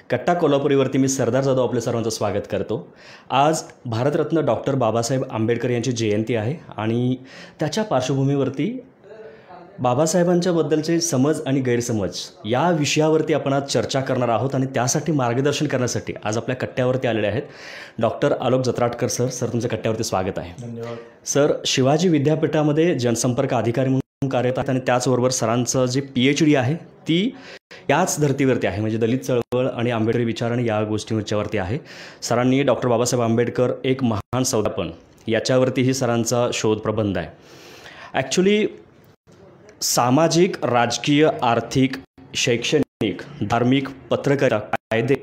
कट्टा कोल्हापुरीवरती मी सरदार जाधव आपल्या सर्वांचं स्वागत करतो। आज भारतरत्न डॉक्टर बाबासाहेब आंबेडकर यांची जयंती आहे आणि त्याच्या पार्श्वभूमीवरती बाबासाहेबांच्याबद्दलचे समज आणि गैरसमज या विषयावरती आपण आज चर्चा करणार आहोत आणि त्यासाठी मार्गदर्शन करण्यासाठी आज आपल्या कट्ट्यावरती आलेले आहेत डॉक्टर आलोक जत्राटकर सर। सर तुमचं कट्ट्यावरती स्वागत आहे। धन्यवाद सर। शिवाजी विद्यापीठामध्ये जनसंपर्क अधिकारी म्हणून कार्यरत आहेत आणि त्याचबरोबर सरांचं जे PhD आहे ती याच धर्तीवरती आहे, म्हणजे दलित चळवळ आणि आंबेडकरी विचार आणि या गोष्टींवरच्यावरती आहे। सरांनी डॉक्टर बाबासाहेब आंबेडकर एक महान संस्थापन याच्यावरतीही सरांचा शोध प्रबंध आहे। ॲक्च्युली सामाजिक, राजकीय, आर्थिक, शैक्षणिक, धार्मिक, पत्रकारिता, कायदे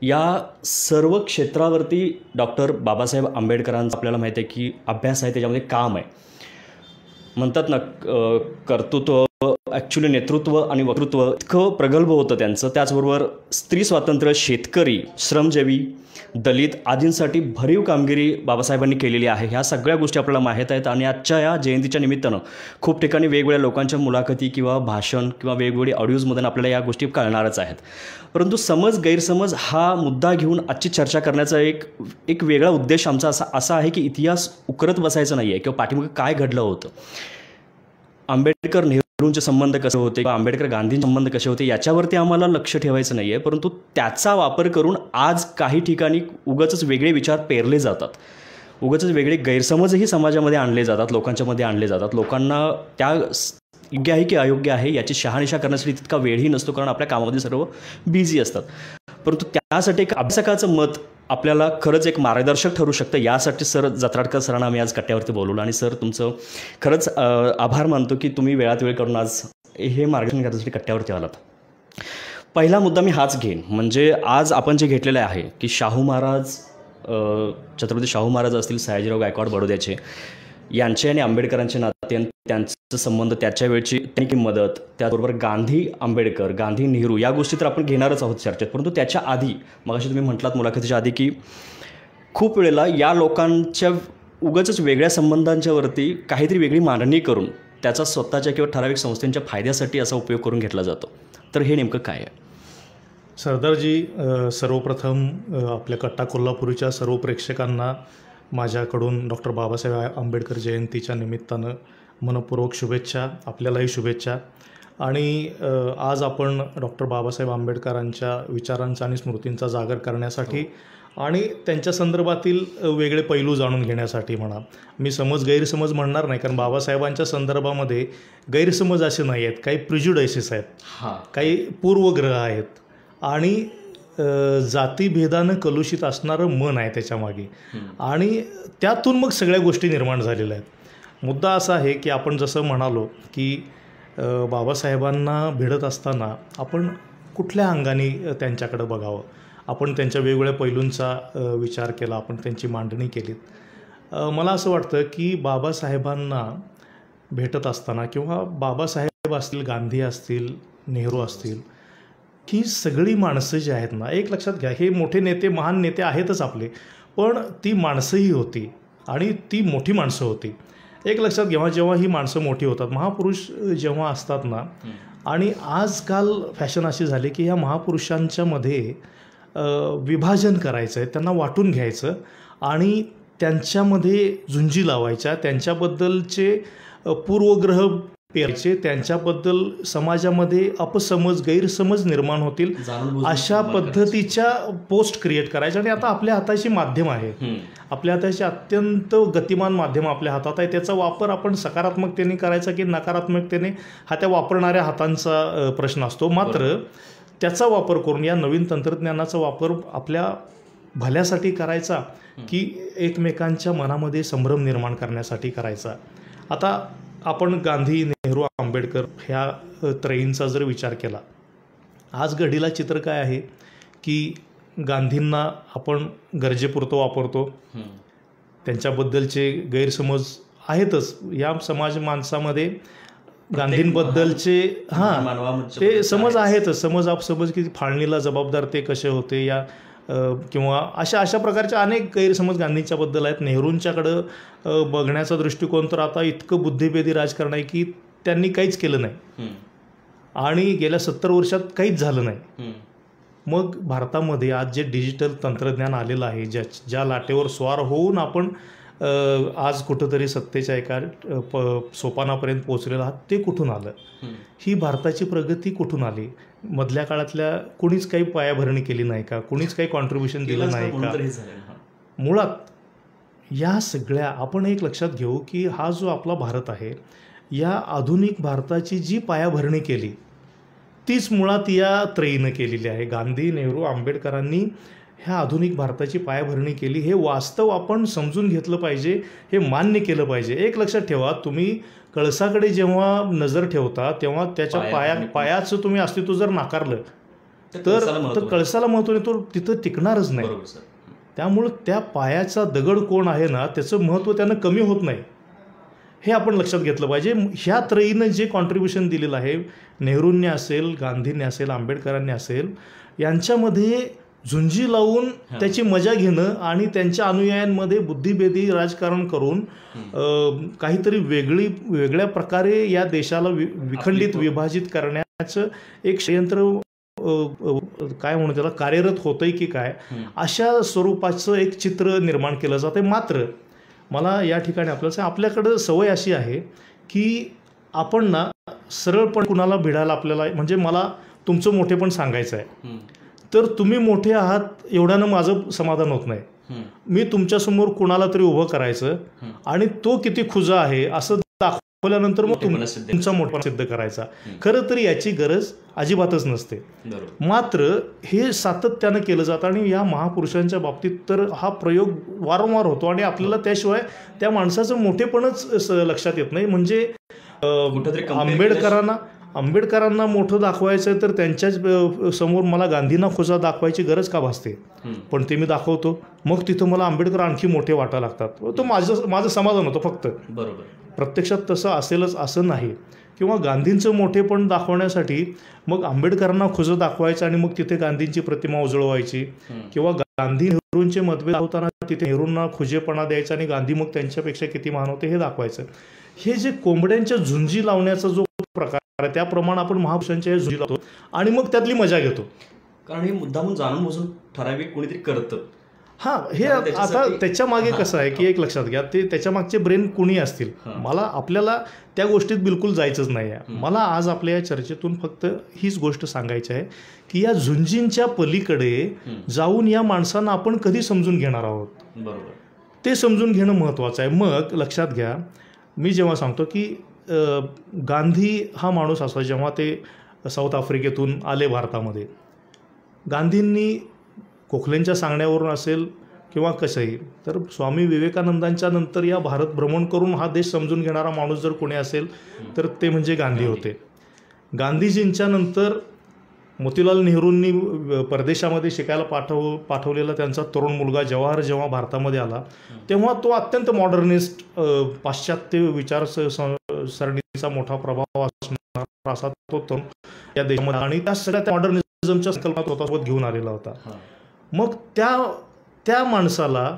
या सर्व क्षेत्रावरती डॉक्टर बाबासाहेब आंबेडकरांचा आपल्याला माहिती आहे की अभ्यास आहे, त्याच्यामध्ये काम आहे। म्हणतात ना कर्तृत्व, ॲक्च्युली नेतृत्व आणि वक्तृत्व इतकं प्रगल्भ होतं त्यांचं। त्याचबरोबर स्त्री स्वातंत्र्य, शेतकरी, श्रमजीवी, दलित आदींसाठी भरीव कामगिरी बाबासाहेबांनी केलेली आहे। ह्या सगळ्या गोष्टी आपल्याला माहीत आहेत आणि आजच्या या जयंतीच्या निमित्तानं खूप ठिकाणी वेगवेगळ्या लोकांच्या मुलाखती किंवा भाषण किंवा वेगवेगळी ऑडिओजमधून आपल्याला या गोष्टी कळणारच आहेत। परंतु समज गैरसमज हा मुद्दा घेऊन आजची चर्चा करण्याचा एक वेगळा उद्देश आमचा असा आहे की इतिहास उकरत बसायचा नाही आहे किंवा पाठीमागे काय घडलं होतं, आंबेडकर नेहरूंचे संबंध कसे होते किंवा आंबेडकर गांधींचे संबंध कसे होते याच्यावरती आम्हाला लक्ष ठेवायचं नाही आहे, परंतु त्याचा वापर करून आज काही ठिकाणी उगाचच वेगळे विचार पेरले जातात, उगाचच वेगळे गैरसमजही समाजामध्ये आणले जातात, लोकांच्यामध्ये आणले जातात। लोकांना त्या योग्य आहे की अयोग्य आहे याची शहानिशा करण्यासाठी तितका वेळही नसतो, कारण आपल्या कामामध्ये सर्व बिझी असतात। परंतु त्यासाठी एक अभ्यासकाचं मत आपल्याला खरंच एक मार्गदर्शक ठरू शकतं। यासाठी सर जत्राटकर सरांना आम्ही आज कट्ट्यावरती बोलवलं आणि सर तुमचं खरंच आभार मानतो की तुम्ही वेळात वेळ करून आज हे मार्गदर्शन करण्यासाठी कट्ट्यावरती आलात। पहिला मुद्दा मी हाच घेईन, म्हणजे आज आपण जे घेतलेलं आहे की शाहू महाराज, छत्रपती शाहू महाराज असतील, सयाजीराव गायकवाड बडोद्याचे यांचे आणि आंबेडकरांचे नाते, त्यांचा संबंध, त्याच्या वेळची त्यांची मदत, त्याचबरोबर गांधी आंबेडकर, गांधी नेहरू या गोष्टी तर आपण घेणारच आहोत चर्चेत। परंतु त्याच्या आधी मगाशी तुम्ही म्हटलात मुलाखतीच्या आधी की खूप वेळेला या लोकांच्या उगाचच वेगळ्या संबंधांच्यावरती काहीतरी वेगळी मांडणी करून त्याचा स्वतःच्या किंवा ठराविक संस्थांच्या फायद्यासाठी असा उपयोग करून घेतला जातो, तर हे नेमकं काय आहे? सरदारजी, सर्वप्रथम आपल्या कट्टा कोल्हापुरीच्या सर्व प्रेक्षकांना माझ्याकडून डॉक्टर बाबासाहेब आंबेडकर जयंतीच्या निमित्तानं मनपूर्वक शुभेच्छा, आपल्यालाही शुभेच्छा। आणि आज आपण डॉक्टर बाबासाहेब आंबेडकरांच्या विचारांचा आणि स्मृतींचा जागर करण्यासाठी आणि त्यांच्या संदर्भातील वेगळे पैलू जाणून घेण्यासाठी म्हणा, मी गैरसमज म्हणणार नाही, कारण बाबासाहेबांच्या संदर्भामध्ये गैरसमज असे नाही आहेत, काही प्रिज्युडायसेस आहेत, काही पूर्वग्रह आहेत आणि जातीभेदानं कलुषित असणारं मन आहे त्याच्यामागे, आणि त्यातून मग सगळ्या गोष्टी निर्माण झालेल्या आहेत। मुद्दा असा आहे की आपण जसं म्हणालो की बाबासाहेबांना भिडत असताना आपण कुठल्या अंगाने त्यांच्याकडे बघावं, आपण त्यांच्या वेगवेगळ्या पैलूंचा विचार केला, आपण त्यांची मांडणी केलीत। मला असं वाटतं की बाबासाहेबांना भेटत असताना किंवा बाबासाहेब असतील, गांधी असतील, नेहरू असतील, ही सगळी माणसं जी आहेत ना, एक लक्षात घ्या, हे मोठे नेते, महान नेते आहेतच आपले, पण ती माणसंही होती आणि ती मोठी माणसं होती। एक लक्षात घ्या, जेव्हा ही माणसं मोठी होतात, महापुरुष जेव्हा असतात ना, आणि आजकाल फॅशन अशी झाली की ह्या महापुरुषांच्या मध्ये विभाजन करायचं आहे, त्यांना वाटून घ्यायचं आणि त्यांच्यामध्ये झुंजी लावायच्या, त्यांच्याबद्दलचे पूर्वग्रह पेरायचे, त्यांच्याबद्दल समाजामध्ये अपसमज, गैरसमज निर्माण होतील अशा पद्धतीच्या पोस्ट क्रिएट करायच्या। आणि आता आपल्या हाताची माध्यम आहे, आपल्या हाताची अत्यंत गतिमान माध्यम आपल्या हातात आहे, त्याचा वापर आपण सकारात्मकतेने करायचा की नकारात्मकतेने हा त्या वापरणाऱ्या हातांचा प्रश्न असतो। मात्र त्याचा वापर करून, या नवीन तंत्रज्ञानाचा वापर आपल्या भल्यासाठी करायचा की एकमेकांच्या मनामध्ये संभ्रम निर्माण करण्यासाठी करायचा। आता आपण गांधी, नेहरू, आंबेडकर ह्या त्रयींचा जर विचार केला, आज घडीला चित्र काय आहे की गांधींना आपण गरजेपुरतं वापरतो, त्यांच्याबद्दलचे गैरसमज आहेतच, या माणसामध्ये गांधींबद्दलचे ते समज आहेतच, समज की फाळणीला जबाबदार ते कसे होते, या किंवा अशा प्रकारचे अनेक गैरसमज गांधींच्याबद्दल आहेत। नेहरूंच्याकडं बघण्याचा दृष्टिकोन तर आता इतकं बुद्धिभेदी राजकारण आहे की त्यांनी काहीच केलं नाही आणि गेल्या 70 वर्षात काहीच झालं नाही। मग भारतामध्ये आज जे डिजिटल तंत्रज्ञान आलेलं आहे, ज्या लाटेवर स्वार होऊन आपण आज कुठंतरी सत्तेच्या एका सोपानापर्यंत पोहोचलेलं आहात, ते कुठून आलं? ही भारताची प्रगती कुठून आली? मधल्या काळातल्या कुणीच काही पायाभरणी केली नाही का? कुणीच काही कॉन्ट्रीब्युशन दिलं नाही का? मुळात या सगळ्या आपण एक लक्षात घेऊ की हा जो आपला भारत आहे, या आधुनिक भारताची जी पायाभरणी केली तीच मुळात या त्रयीनं केलेली आहे. गांधी, नेहरू, आंबेडकरांनी ह्या आधुनिक भारताची पायाभरणी केली. हे वास्तव आपण समजून घेतलं पाहिजे, हे मान्य केलं पाहिजे. एक लक्षात ठेवा, तुम्ही कळसाकडे जेव्हा नजर ठेवता तेव्हा त्याच्या पायाचं तुम्ही अस्तित्व जर नाकारलं तर कळसाला महत्त्व नाही, तो तिथं टिकणारच नाही. त्यामुळं त्या पायाचा दगड कोण आहे ना, त्याचं महत्त्व त्यानं कमी होत नाही, हे आपण लक्षात घेतलं पाहिजे. ह्या त्रयीनं जे कॉन्ट्रीब्युशन दिलेलं आहे, नेहरूंनी असेल, गांधींनी असेल, आंबेडकरांनी असेल, यांच्यामध्ये झुंजी लावून त्याची मजा घेणं आणि त्यांच्या अनुयायांमध्ये बुद्धिभेदी राजकारण करून काहीतरी वेगळ्या प्रकारे या देशाला विखंडित विभाजित करण्याचं एक षडयंत्र काय म्हणू त्याला कार्यरत होतंय की काय, अशा स्वरूपाचं एक चित्र निर्माण केलं जातं. मात्र मला या ठिकाणी आपल्याकडं सवय अशी आहे की आपण ना सरळपण कुणाला भिडायला आपल्याला, म्हणजे मला तुमचं मोठेपण सांगायचं आहे तर तुम्ही मोठे आहात एवढ्यानं माझं समाधान होत नाही. मी तुमच्यासमोर कुणाला तरी उभं करायचं आणि तो किती खुजा आहे असं दाखवल्यानंतर मग तुमचा मोठेपणा सिद्ध करायचा. खरं तर याची गरज अजिबातच नसते. मात्र हे सातत्यानं केलं जातं आणि या महापुरुषांच्या बाबतीत तर हा प्रयोग वारंवार होतो आणि आपल्याला त्याशिवाय त्या माणसाचं मोठेपणच लक्षात येत नाही. म्हणजे आंबेडकरांना मोठं दाखवायचं तर त्यांच्याच समोर मला गांधींना खुजा दाखवायची गरज का भासते? पण ते मी दाखवतो, मग तिथं मला आंबेडकर आणखी मोठे वाटायला लागतात. तो माझं समाधान होतं फक्त. बरोबर. प्रत्यक्षात तसं असेलच असं नाही. किंवा गांधींचं मोठेपण दाखवण्यासाठी मग आंबेडकरांना खुजं दाखवायचं आणि मग तिथे गांधींची प्रतिमा उजळवायची, किंवा गांधी नेहरूंचे मतभेद होताना तिथे नेहरूंना खुजेपणा द्यायचा आणि गांधी मग त्यांच्यापेक्षा किती महान होते हे दाखवायचं. हे जे कोंबड्यांच्या झुंजी लावण्याचा जो प्रकार आहे त्याप्रमाणे आपण महापुरुषांच्या झुंजी लावतो आणि मग त्यातली मजा घेतो. कारण हे मुद्दामून जाणून बसून ठराविक कोणीतरी करतं. हे आता त्याच्या मागे कसं आहे की एक लक्षात घ्या, ते त्याच्या मागचे ब्रेन कुणी असतील, आपल्याला त्या गोष्टीत बिलकुल जायचंच नाही आहे. मला आज आपल्या या चर्चेतून फक्त हीच गोष्ट सांगायची आहे की या झुंजींच्या पलीकडे जाऊन या माणसांना आपण कधी समजून घेणार आहोत. बरोबर. ते समजून घेणं महत्त्वाचं आहे. मग लक्षात घ्या, मी जेव्हा सांगतो की गांधी हा माणूस असा, जेव्हा ते साऊथ आफ्रिकेतून आले भारतामध्ये, गांधींनी गोखलेंच्या सांगण्यावरून असेल किंवा कसंही, तर स्वामी विवेकानंदांच्या नंतर या भारत भ्रमण करून हा देश समजून घेणारा माणूस जर कोणी असेल तर ते म्हणजे गांधी होते. गांधीजींच्या नंतर मोतीलाल नेहरूंनी परदेशामध्ये शिकायला पाठवलेला त्यांचा तरुण मुलगा जवाहर जेव्हा भारतामध्ये आला तेव्हा तो अत्यंत मॉडर्निस्ट, पाश्चात्य विचार सरणीचा मोठा प्रभाव असणारा असा तो तरुण या देशामध्ये, आणि त्या सगळ्या मॉडर्निझमच्या संकल्पना स्वतःसोबत घेऊन आलेला होता. मग त्या माणसाला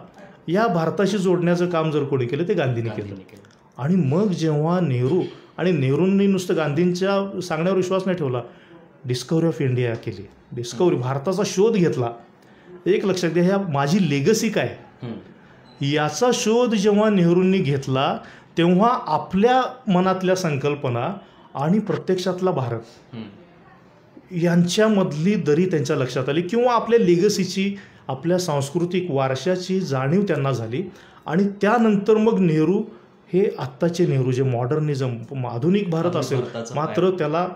या भारताशी जोडण्याचं काम जर कोणी केलं ते गांधींनी केलं. आणि मग जेव्हा नेहरूंनी नुसतं गांधींच्या सांगण्यावर विश्वास नाही ठेवला, डिस्कवरी ऑफ इंडिया केली, डिस्कवरी भारताचा शोध घेतला. एक लक्षात घ्या, ह्या माझी लेगसी काय याचा शोध जेव्हा नेहरूंनी घेतला तेव्हा आपल्या मनातल्या संकल्पना आणि प्रत्यक्षातला भारत यांच्यामधली दरी त्यांच्या लक्षात आली, किंवा आपल्या लेगसीची, आपल्या सांस्कृतिक वारशाची जाणीव त्यांना झाली. आणि त्यानंतर मग नेहरू हे आत्ताचे नेहरू, जे मॉडर्निझम आधुनिक भारत असेल मात्र त्याला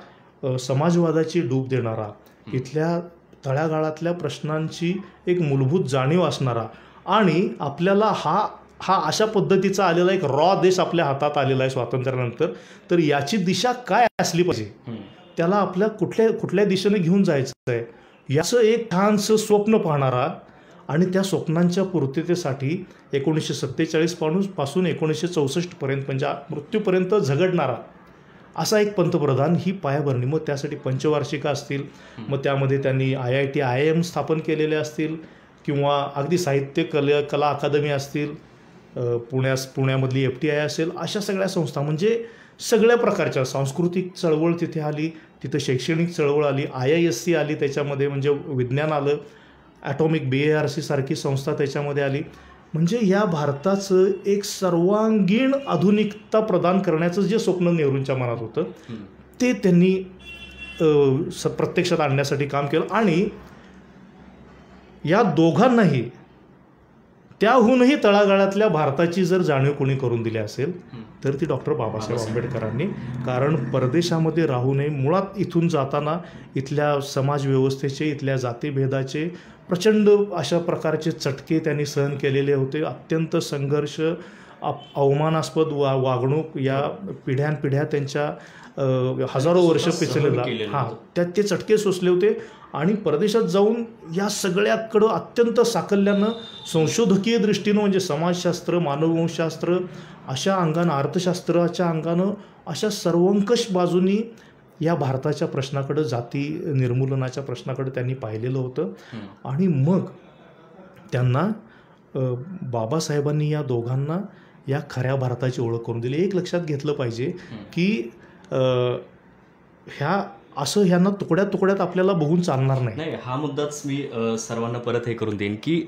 समाजवादाची डूब देणारा, इथल्या तळागाळातल्या प्रश्नांची एक मूलभूत जाणीव असणारा, आणि आपल्याला हा अशा पद्धतीचा आलेला एक रॉ देश आपल्या हातात आलेला आहे स्वातंत्र्यानंतर, तर याची दिशा काय असली पाहिजे, त्याला आपल्या कुठल्या दिशेने घेऊन जायचं आहे याचं एक छानसं स्वप्न पाहणारा, आणि त्या स्वप्नांच्या पूर्ततेसाठी 1947 पासून 1964 पर्यंत म्हणजे मृत्यूपर्यंत झगडणारा असा एक पंतप्रधान, ही पायाभरणी. मग त्यासाठी पंचवार्षिका असतील, मग त्यामध्ये त्यांनी IIT IIM स्थापन केलेले असतील, किंवा अगदी साहित्य कला अकादमी असतील, पुण्यामधली FTI असेल, अशा सगळ्या संस्था. म्हणजे सगळ्या प्रकारच्या सांस्कृतिक चळवळ तिथे आली, तिथं शैक्षणिक चळवळ आली, IISc आली त्याच्यामध्ये, म्हणजे विज्ञान आलं, ॲटॉमिक BARC सारखी संस्था त्याच्यामध्ये आली. म्हणजे या भारताचं एक सर्वांगीण आधुनिकता प्रदान करण्याचं जे स्वप्न नेहरूंच्या मनात होतं ते त्यांनी प्रत्यक्षात आणण्यासाठी काम केलं. आणि या दोघांनाही त्याहूनही तळागाळातल्या भारताची जर जाणीव कोणी करून दिली असेल तर ती डॉक्टर बाबासाहेब आंबेडकरांनी. कारण परदेशामध्ये राहू नये, मुळात इथून जाताना इथल्या समाजव्यवस्थेचे, इथल्या जातीभेदाचे प्रचंड अशा प्रकारचे चटके त्यांनी सहन केलेले होते. अत्यंत संघर्ष, अवमानास्पद वागणूक या पिढ्यानपिढ्या त्यांच्या हजारो वर्ष पिचलेला ते चटके सोसले होते. आणि परदेशात जाऊन या सगळ्याकडं अत्यंत साकल्यानं संशोधकीय दृष्टीनं, म्हणजे समाजशास्त्र, मानववंशशास्त्र अशा अंगानं, अर्थशास्त्राच्या अंगानं अशा सर्वंकष बाजूनी या भारताच्या प्रश्नाकडं, जाती निर्मूलनाच्या प्रश्नाकडे त्यांनी पाहिलेलं होतं. आणि मग त्यांना बाबासाहेबांनी या दोघांना या खऱ्या भारताची ओळख करून दिली. एक लक्षात घेतलं पाहिजे की ह्यांना तुकड्यात तुकड्यात आपल्याला बघून चालणार नाही. हा मुद्दाच मी सर्वांना परत हे करून देईन की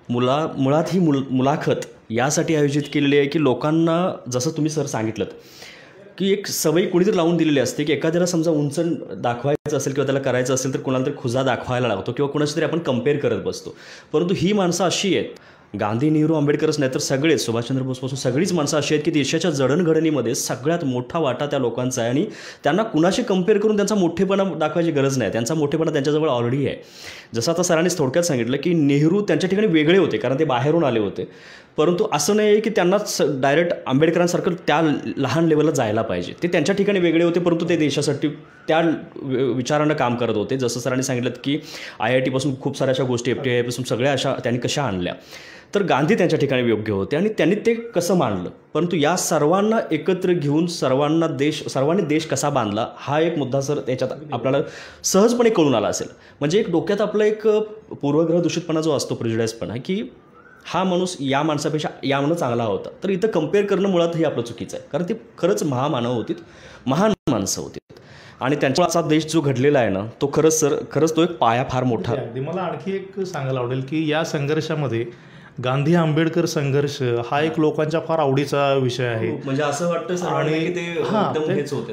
मुळात ही मुलाखत यासाठी आयोजित केलेली आहे की लोकांना, जसं तुम्ही सर सांगितलं की एक सवय कोणीतरी लावून दिलेली असते की एखाद्याला समजा उंच दाखवायचं असेल किंवा त्याला करायचं असेल तर कोणाला तरी खुजा दाखवायला लागतो किंवा कोणाशी तरी आपण कम्पेअर करत बसतो. परंतु ही माणसं अशी आहेत, गांधी, नेहरू, आंबेडकरच नाही तर सगळेच, सुभाषचंद्र बोसपासून सगळीच माणसं अशी आहेत की देशाच्या जडणघडणीमध्ये सगळ्यात मोठा वाटा त्या लोकांचा आहे. आणि त्यांना कुणाशी कम्पेअर करून त्यांचा मोठेपणा दाखवायची गरज नाही, त्यांचा मोठेपणा त्यांच्याजवळ ऑलरेडी आहे. जसं आता सरांनी थोडक्यात सांगितलं की नेहरू त्यांच्या ठिकाणी वेगळे होते कारण ते बाहेरून आले होते, परंतु असं नाही आहे की त्यांनाच डायरेक्ट आंबेडकरांसारखं त्या लहान लेवलला जायला पाहिजे. ते त्यांच्या ठिकाणी वेगळे होते परंतु ते देशासाठी त्या विचारानं काम करत होते. जसं सरांनी सांगितलं की IIT पासून खूप साऱ्या अशा गोष्टी, FTI पासून सगळ्या अशा त्यांनी कशा आणल्या. तर गांधी त्यांच्या ठिकाणी योग्य होते आणि त्यांनी ते कसं मांडलं. परंतु या सर्वांना एकत्र घेऊन सर्वांनी देश कसा बांधला हा एक मुद्दा सर त्याच्यात आपल्याला सहजपणे कळून आला असेल. म्हणजे एक डोक्यात आपला एक पूर्वग्रह दूषितपणा जो असतो, प्रिजुडाइसपणा, की हा माणूस या माणसापेक्षा या माणूस चांगला होता, तर इथं कम्पेअर करणं मुळात हे आपलं चुकीचं आहे. कारण ते खरंच महामानव होती, महान माणसं होती. आणि त्यांचा देश जो घडलेला आहे ना तो खरंच तो एक पाया फार मोठा. मला आणखी एक सांगायला आवडेल की या संघर्षामध्ये गांधी आंबेडकर संघर्ष हा एक लोकांच्या फार आवडीचा विषय आहे. म्हणजे असं वाटतं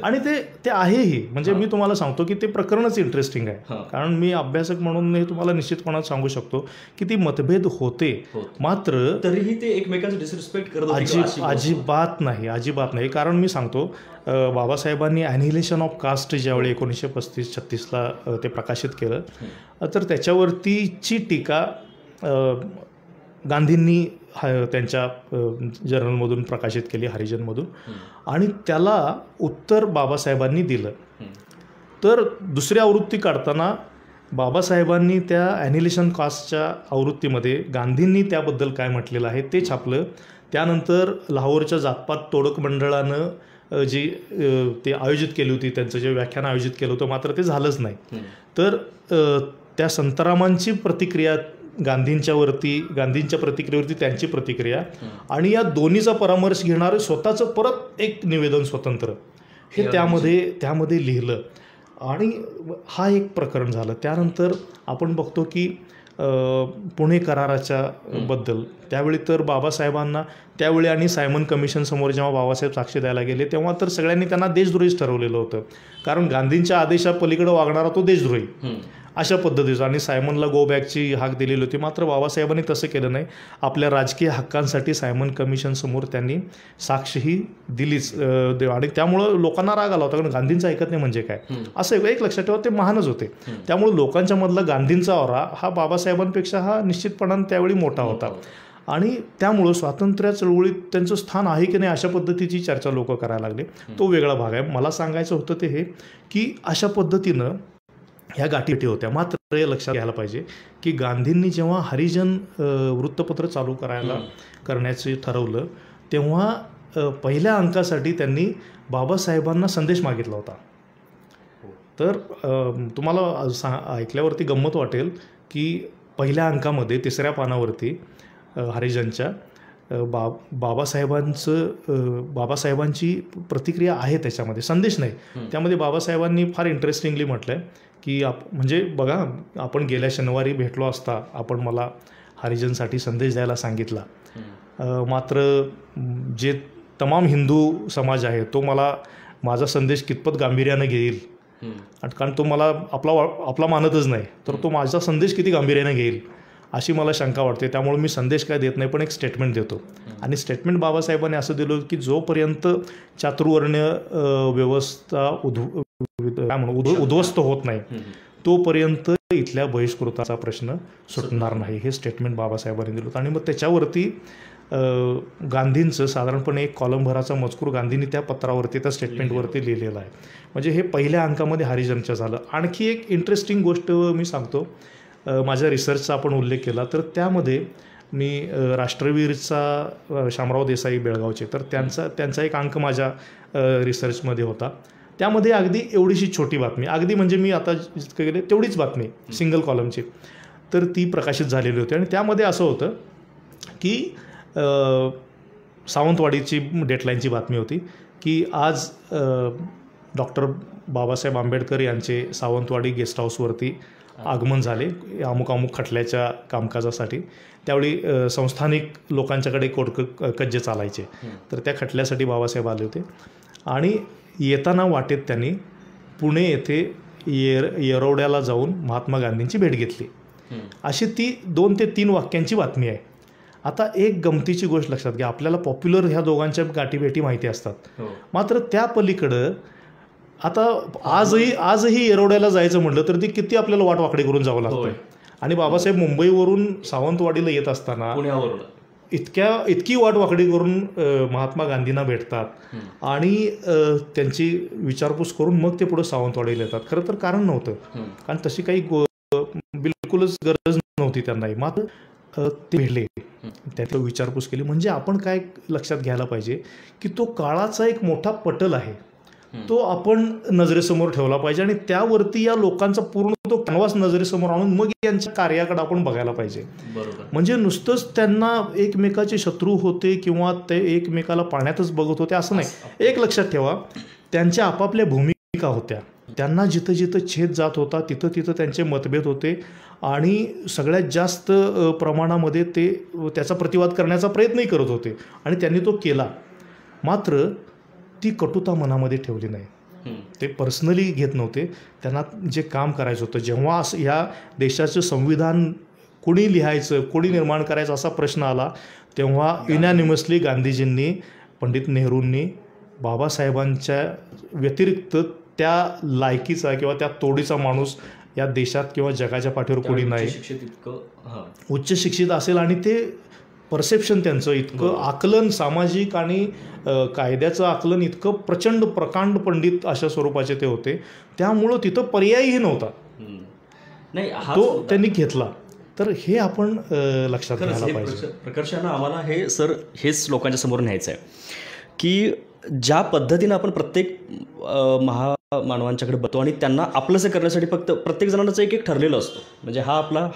आणि ते आहेही. म्हणजे मी तुम्हाला सांगतो की ते प्रकरणच इंटरेस्टिंग आहे. कारण मी अभ्यासक म्हणून हे तुम्हाला निश्चितपणात सांगू शकतो की ती मतभेद होते, मात्र तरीही ते एकमेकांचं डिसरिस्पेक्ट करत अजिबात नाही. कारण मी सांगतो, बाबासाहेबांनी ॲनिहिलेशन ऑफ कास्ट ज्यावेळी 1935-36ला ते प्रकाशित केलं तर त्याच्यावरतीची टीका गांधींनी त्यांच्या जर्नलमधून प्रकाशित केली, हरिजनमधून, आणि त्याला उत्तर बाबासाहेबांनी दिलं. तर दुसरी आवृत्ती काढताना बाबासाहेबांनी त्या ॲनिहिलेशन कास्टच्या आवृत्तीमध्ये गांधींनी त्याबद्दल काय म्हटलेलं आहे ते छापलं. त्यानंतर लाहोरच्या जातपात तोडक मंडळानं जी ते आयोजित केली होती, त्यांचं जे व्याख्यान आयोजित केलं होतं, मात्र ते झालंच नाही. तर त्या संतरामांची प्रतिक्रिया गांधींच्या प्रतिक्रियेवरती त्यांची प्रतिक्रिया, आणि या दोन्हीचा परामर्श घेणारं स्वतःचं परत एक निवेदन स्वतंत्र हे त्यामध्ये लिहिलं. आणि हा एक प्रकरण झालं. त्यानंतर आपण बघतो की पुणे कराराच्या बद्दल त्यावेळी तर बाबासाहेबांना त्यावेळी आणि सायमन कमिशन समोर जेव्हा बाबासाहेब साक्ष द्यायला गेले तेव्हा तर सगळ्यांनी त्यांना देशद्रोहीच ठरवलेलं होतं. कारण गांधींच्या आदेशापलीकडे वागणारा तो देशद्रोही अशा पद्धतीचं, आणि सायमनला गो बॅकची हाक दिलेली होती. मात्र बाबासाहेबांनी तसं केलं नाही. आपल्या राजकीय हक्कांसाठी सायमन कमिशनसमोर त्यांनी साक्षही दिलीच. आणि त्यामुळं लोकांना राग आला होता, कारण गांधींचं ऐकत नाही म्हणजे काय, असं एक लक्षात ठेवा. ते महानच होते. त्यामुळे लोकांच्या मधला गांधींचा ऑरा हा बाबासाहेबांपेक्षा हा निश्चितपणानं त्यावेळी मोठा होता. आणि त्यामुळं स्वातंत्र्य चळवळीत त्यांचं स्थान आहे की नाही अशा पद्धतीची चर्चा लोक करायला लागले. तो वेगळा भाग आहे. मला सांगायचं होतं ते हे की अशा पद्धतीनं ह्या गाठी होत्या. मात्र हे लक्षात घ्यायला पाहिजे की गांधींनी जेव्हा हरिजन वृत्तपत्र चालू करण्याचे ठरवलं तेव्हा पहिल्या अंकासाठी त्यांनी बाबासाहेबांना संदेश मागितला होता. तर तुम्हाला ऐकल्यावरती गंमत वाटेल की पहिल्या अंकामध्ये 3ऱ्या पानावरती हरिजनच्या बाबासाहेबांची प्रतिक्रिया आहे त्याच्यामध्ये, संदेश नाही. त्यामध्ये बाबासाहेबांनी फार इंटरेस्टिंगली म्हटलं आहे की म्हणजे बघा, आपण गेल्या शनिवारी भेटलो असता, आपण मला हरिजनसाठी संदेश द्यायला सांगितला, मात्र जे तमाम हिंदू समाज आहे तो मला माझा संदेश कितपत गांभीर्यानं घेईल, कारण तो मला आपला मानतच नाही, तर तो माझा संदेश किती गांभीर्यानं घेईल अशी मला शंका वाटते. त्यामुळे मी संदेश काय देत नाही, पण एक स्टेटमेंट देतो. आणि स्टेटमेंट बाबासाहेबांनी असं दिलं की जोपर्यंत चातुर्वर्ण्य व्यवस्था उद्ध्वस्त होत नाही तोपर्यंत इथल्या बहिष्कृताचा प्रश्न सुटणार नाही, हे स्टेटमेंट बाबासाहेबांनी दिलं होतं. आणि मग त्याच्यावरती गांधींचं साधारणपणे एक कॉलमभराचा मजकूर गांधींनी त्या पत्रावरती, त्या स्टेटमेंटवरती लिहिलेला आहे. म्हणजे हे पहिल्या अंकामध्ये हरिजनचं झालं. आणखी एक इंटरेस्टिंग गोष्ट मी सांगतो, माझ्या रिसर्चचा आपण उल्लेख केला तर त्यामध्ये मी राष्ट्रवीरचा शामराव देसाई बेळगावचे, तर त्यांचा एक अंक माझ्या रिसर्चमध्ये होता. त्यामध्ये अगदी एवढीशी छोटी बातमी, अगदी म्हणजे मी आता जितकं गेले तेवढीच बातमी, सिंगल कॉलमची, तर ती प्रकाशित झालेली होती. आणि त्यामध्ये असं होतं की सावंतवाडीची डेडलाईनची बातमी होती की आज डॉक्टर बाबासाहेब आंबेडकर यांचे सावंतवाडी गेस्ट हाऊसवरती आगमन झाले अमुक खटल्याच्या कामकाजासाठी. त्यावेळी संस्थानिक लोकांच्याकडे कज्जे चालायचे, तर त्या खटल्यासाठी बाबासाहेब आले होते. आणि येताना वाटेत त्यांनी पुणे येथे येरवड्याला जाऊन महात्मा गांधींची भेट घेतली. अशी ती 2 ते 3 वाक्यांची बातमी आहे. आता एक गमतीची गोष्ट लक्षात घ्या, आपल्याला पॉप्युलर ह्या दोघांच्या गाठीभेटी माहिती असतात, मात्र त्या पलीकडं आता आजही येरवड्याला जायचं म्हटलं तर ती किती आपल्याला वाटवाकडी करून जावं लागतं. आणि बाबासाहेब मुंबईवरून सावंतवाडीला येत असताना पुण्यावरून इतकी वाटवाकडी करून महात्मा गांधींना भेटतात आणि त्यांची विचारपूस करून मग ते पुढे सावंतवाडीला येतात. खरं तर कारण नव्हतं, कारण तशी काही बिलकुलच गरज नव्हती त्यांनाही. मात्र ते भेटले, त्याची विचारपूस केली. म्हणजे आपण काय लक्षात घ्यायला पाहिजे की तो काळाचा एक मोठा पटल आहे, तो आपण नजरेसमोर ठेवला पाहिजे आणि त्यावरती या लोकांचा पूर्ण तो कॅनव्हास नजरेसमोर आणून मग यांच्या कार्याकडे आपण बघायला पाहिजे. म्हणजे नुसतंच त्यांना एकमेकाचे शत्रू होते किंवा ते एकमेकाला पाण्यातच बघत होते असं नाही. एक लक्षात ठेवा, त्यांच्या आपापल्या भूमिका होत्या, त्यांना जिथं जिथं छेद जात होता तिथं त्यांचे मतभेद होते आणि सगळ्यात जास्त प्रमाणामध्ये ते त्याचा प्रतिवाद करण्याचा प्रयत्नही करत होते आणि त्यांनी तो केला. मात्र ती कटुता मनामध्ये ठेवली नाही, ते पर्सनली घेत नव्हते. त्यांना जे काम करायचं होतं, जेव्हा ह्या देशाचं संविधान कोणी लिहायचं, कोणी निर्माण करायचं असा प्रश्न आला, तेव्हा युनॅनिमसली गांधीजींनी, पंडित नेहरूंनी बाबासाहेबांच्या व्यतिरिक्त त्या लायकीचा किंवा त्या तोडीचा माणूस या देशात किंवा जगाच्या पाठीवर कोणी नाही, उच्च शिक्षित असेल आणि ते परसेप्शन त्यांचं इतकं आकलन, सामाजिक आणि कायद्याचं आकलन इतकं प्रकांड पंडित अशा स्वरूपाचे ते होते. त्यामुळं तिथं पर्यायही नव्हता, नाही तो त्यांनी घेतला. तर हे आपण लक्षात घ्यायला पाहिजे. प्रकर्षानं आम्हाला हे सर हेच लोकांच्या समोर न्यायचं आहे की ज्या पद्धतीनं आपण प्रत्येक महामानवांच्याकडे बघतो आणि त्यांना आपलंसं करण्यासाठी फक्त प्रत्येक जणांचं एक ठरलेलं असतं, म्हणजे आपला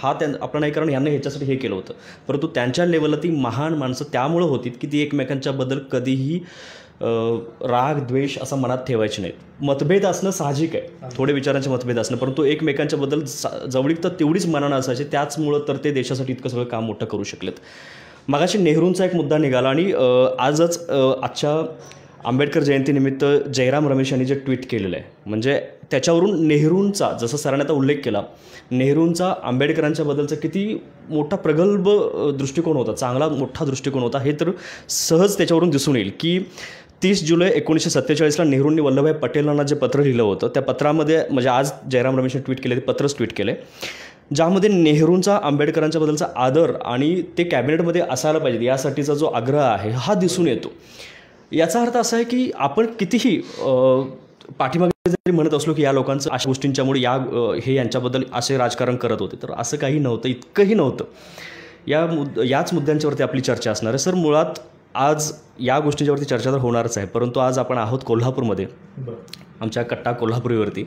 नाही, कारण यांनी ह्याच्यासाठी हे केलं होतं. परंतु त्यांच्या लेवलला ती महान माणसं त्यामुळं होती की ती एकमेकांच्याबद्दल कधीही राग द्वेष असा मनात ठेवायचे नाहीत. मतभेद असणं साहजिक आहे, थोडे विचारांचे मतभेद असणं, परंतु एकमेकांच्याबद्दल जवळीकता तेवढीच मनानं असायची. त्याचमुळं तर ते देशासाठी इतकं सगळं काम मोठं करू शकलेत. मगाशी नेहरूंचा एक मुद्दा निघाला आणि आजच्या आंबेडकर जयंतीनिमित्त जयराम रमेश यांनी जे ट्विट केलेलं आहे, म्हणजे त्याच्यावरून नेहरूंचा, जसं सरांनी आता उल्लेख केला, नेहरूंचा आंबेडकरांच्याबद्दलचा किती मोठा प्रगल्भ दृष्टिकोन होता, चांगला मोठा दृष्टिकोन होता, हे तर सहज त्याच्यावरून दिसून येईल की 30 जुलै 1947ला नेहरूंनी वल्लभभाई पटेलांना जे पत्र लिहिलं होतं, त्या पत्रामध्ये, म्हणजे आज जयराम रमेशने ट्विट केले, ते पत्रच ट्विट केलं आहे, ज्यामध्ये नेहरूंचा आंबेडकरांच्याबद्दलचा आदर आणि ते कॅबिनेटमध्ये असायला पाहिजे यासाठीचा जो आग्रह आहे हा दिसून येतो. याचा अर्थ असा आहे की आपण कितीही पाठीमागे जरी म्हणत असलो की या लोकांचं अशा गोष्टींच्यामुळे हे यांच्याबद्दल असे राजकारण करत होते, तर असं काही नव्हतं, इतकंही नव्हतं. याच मुद्द्यांच्यावरती आपली चर्चा असणार आहे. सर, मुळात आज या गोष्टींच्यावरती चर्चा तर होणारच आहे, परंतु आज आपण आहोत कोल्हापूरमध्ये, आमच्या कट्टा कोल्हापुरीवरती.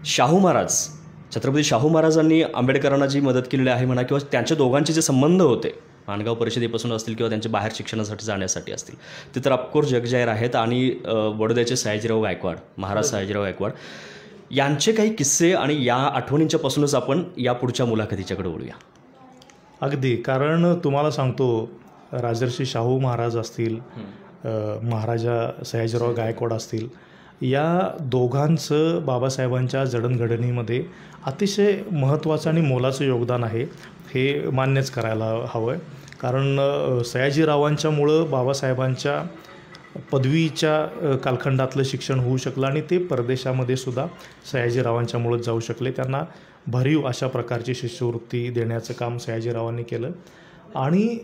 शाहू महाराज, छत्रपती शाहू महाराजांनी आंबेडकरांना जी मदत केलेली आहे म्हणा, किंवा त्यांच्या दोघांचे जे संबंध होते, माणगाव परिषदेपासून असतील किंवा त्यांच्या बाहेर शिक्षणासाठी जाण्यासाठी असतील, ते तर ऑफकोर्स जगजाहीर आहेत. आणि बडोद्याचे सयाजीराव गायकवाड, महाराज सयाजीराव गायकवाड यांचे काही किस्से आणि या आठवणींच्या पासूनच आपण या पुढच्या मुलाखतीच्याकडे वळूया. अगदी, कारण तुम्हाला सांगतो, राजर्षी शाहू महाराज असतील, महाराजा सयाजीराव गायकवाड असतील, या दोघांचं बाबासाहेबांच्या जडणघडणीमध्ये अतिशय महत्त्वाचं आणि मोलाचं योगदान आहे, हे मान्यच करायला हवं आहे. कारण सयाजीरावांच्यामुळं बाबासाहेबांच्या पदवीच्या कालखंडातलं शिक्षण होऊ शकलं आणि ते परदेशामध्ये सुद्धा सयाजीरावांच्यामुळंच जाऊ शकले. त्यांना भरीव अशा प्रकारची शिष्यवृत्ती देण्याचं काम सयाजीरावांनी केलं. आणि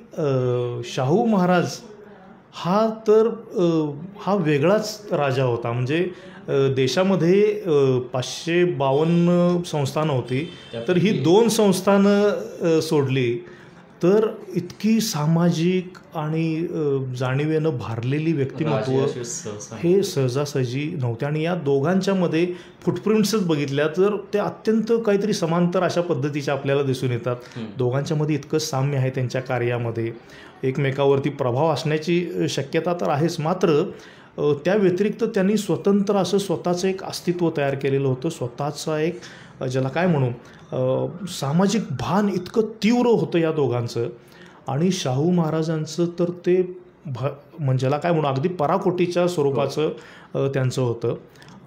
शाहू महाराज हा वेगळाच राजा होता. म्हणजे देशामध्ये 552 संस्थानं होती, तर ही 2 संस्थानं सोडली तर इतकी सामाजिक आणि जाणीवेनं भारलेली व्यक्तिमत्व हे सहजासहजी नव्हते. आणि या दोघांच्यामध्ये फुटप्रिंट्सच बघितल्या तर ते अत्यंत काहीतरी समांतर अशा पद्धतीच्या आपल्याला दिसून येतात. दोघांच्यामध्ये इतकं साम्य आहे त्यांच्या कार्यामध्ये, एकमेकावरती प्रभाव असण्याची शक्यता तर आहेच, मात्र त्या व्यतिरिक्त त्यांनी स्वतंत्र असं स्वतःचं एक अस्तित्व तयार केलेलं होतं. स्वतःचा एक, ज्याला काय म्हणू, सामाजिक भान इतकं तीव्र होतं या दोघांचं. आणि शाहू महाराजांचं तर ते म्हणजे ज्याला काय म्हणू, अगदी पराकोटीच्या स्वरूपाचं त्यांचं होतं.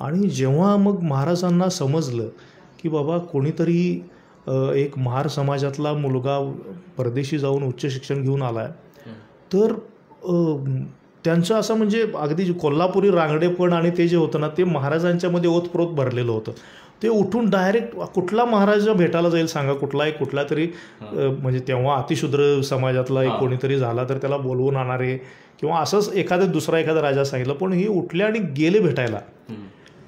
आणि जेव्हा मग महाराजांना समजलं की बाबा कोणीतरी एक महार समाजातला मुलगा परदेशी जाऊन उच्च शिक्षण घेऊन आला आहे, तर त्यांचं असं म्हणजे अगदी कोल्हापुरी रांगडेपण आणि ते जे होतं ना, ते महाराजांच्यामध्ये ओतप्रोत भरलेलं होतं. ते उठून डायरेक्ट कुठला महाराज भेटायला जाईल सांगा, कुठला तरी म्हणजे तेव्हा अतिशूद्र समाजातला एक कोणीतरी झाला तर त्याला बोलवून आणणारे किंवा असंच दुसरा एखादा राजा सांगितलं, पण हे उठले आणि गेले भेटायला.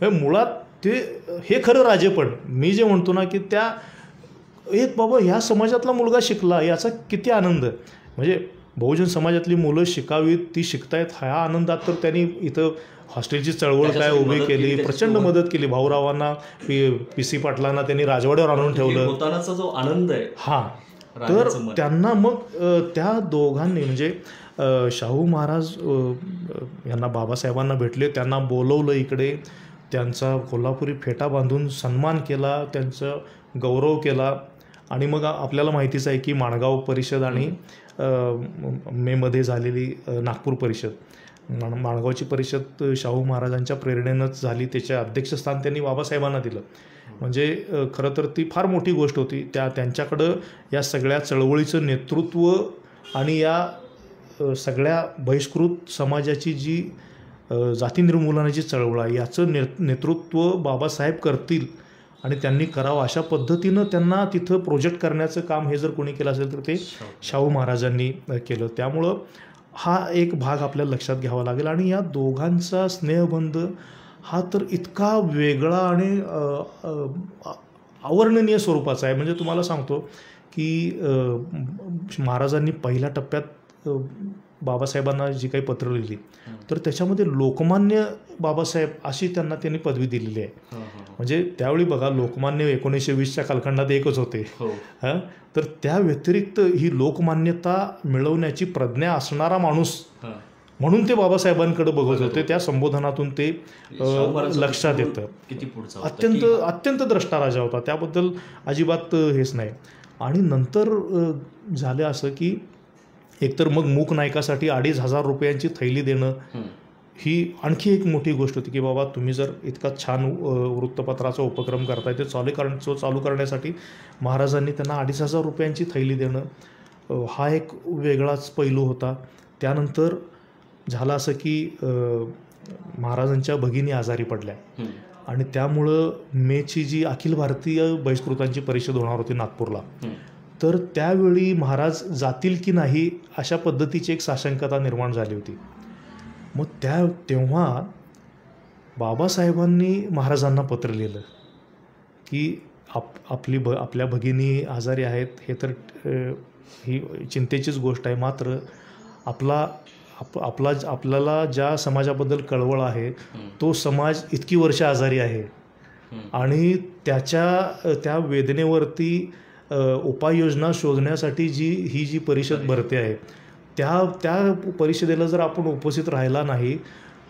मुळात ते हे खरं राजेपण. मी जे म्हणतो ना की त्या एक बाबा ह्या समाजातला मुलगा शिकला याचा किती आनंद. म्हणजे बहुजन समाजातली मुलं शिकावीत, ती शिकतायत ह्या आनंदात तर त्यांनी इथं हॉस्टेलची चळवळ काय उभी केली, प्रचंड मदत केली. भाऊरावांना, PC पाटलांना त्यांनी राजवाड्यावर आणून ठेवलं. जो आनंद आहे हा, तर त्यांना मग त्या दोघांनी म्हणजे शाहू महाराज यांना बाबासाहेबांना भेटले, त्यांना बोलवलं इकडे, त्यांचा कोल्हापुरी फेटा बांधून सन्मान केला, त्यांचा गौरव केला. आणि मग आपल्याला माहितीच आहे की माणगाव परिषद आणि मेमध्ये झालेली नागपूर परिषद, माणगावची परिषद शाहू महाराजांच्या प्रेरणेनंच झाली. त्याचे अध्यक्षस्थान त्यांनी बाबासाहेबांना दिलं. म्हणजे खरं तर ती फार मोठी गोष्ट होती. त्यांच्याकडं या सगळ्या चळवळीचं नेतृत्व आणि या सगळ्या बहिष्कृत समाजाची जी जाती निर्मूलनाची चळवळ आहे याचं नेतृत्व बाबासाहेब करतील आणि त्यांनी करावं अशा पद्धतीनं त्यांना तिथं प्रोजेक्ट करण्याचं काम हे जर कोणी केलं असेल तर ते शाहू महाराजांनी केलं. त्यामुळं हा एक भाग आपल्याला लक्षात घ्यावा लागेल. आणि या दोघांचा स्नेहबंध हा तर इतका वेगळा आणि अवर्णनीय स्वरूपाचा आहे. म्हणजे तुम्हाला सांगतो की महाराजांनी पहिल्या टप्प्यात बाबासाहेबांना जी काही पत्र लिहिली तर त्याच्यामध्ये लोकमान्य बाबासाहेब अशी त्यांनी पदवी दिलेली आहे. म्हणजे त्यावेळी बघा, लोकमान्य 1920च्या कालखंडात एकच होते. तर त्या व्यतिरिक्त ही लोकमान्यता मिळवण्याची प्रज्ञा असणारा माणूस म्हणून ते बाबासाहेबांकडे बघत होते. त्या संबोधनातून ते लक्षात येतं. अत्यंत द्रष्टा राजा होता, त्याबद्दल अजिबात हेच नाही. आणि नंतर झालं असं की एकतर मग मूक नायकासाठी 2,500 रुपयांची थैली देणं ही आणखी एक मोठी गोष्ट होती की बाबा तुम्ही जर इतका छान वृत्तपत्राचा उपक्रम करताय ते चालू करण्यासाठी महाराजांनी त्यांना 2,500 रुपयांची थैली देणं हा एक वेगळाच पैलू होता. त्यानंतर झालं असं की महाराजांच्या भगिनी आजारी पडल्या आणि त्यामुळं मेची जी अखिल भारतीय बहिष्कृतांची परिषद होणार होती नागपूरला, तर त्यावेळी महाराज जातील की नाही अशा पद्धतीची एक साशंकता निर्माण झाली होती. मग तेव्हा बाबासाहेबांनी महाराजांना पत्र लिहिलं की आपल्या भगिनी आजारी आहेत, हे तर ही चिंतेचीच गोष्ट आहे, मात्र आपल्याला ज्या समाजाबद्दल कळवळ आहे तो समाज इतकी वर्ष आजारी आहे आणि त्या वेदनेवरती उपाययोजना शोधण्यासाठी ही जी परिषद भरते आहे त्या परिषदेला जर आपण उपस्थित राहिला नाही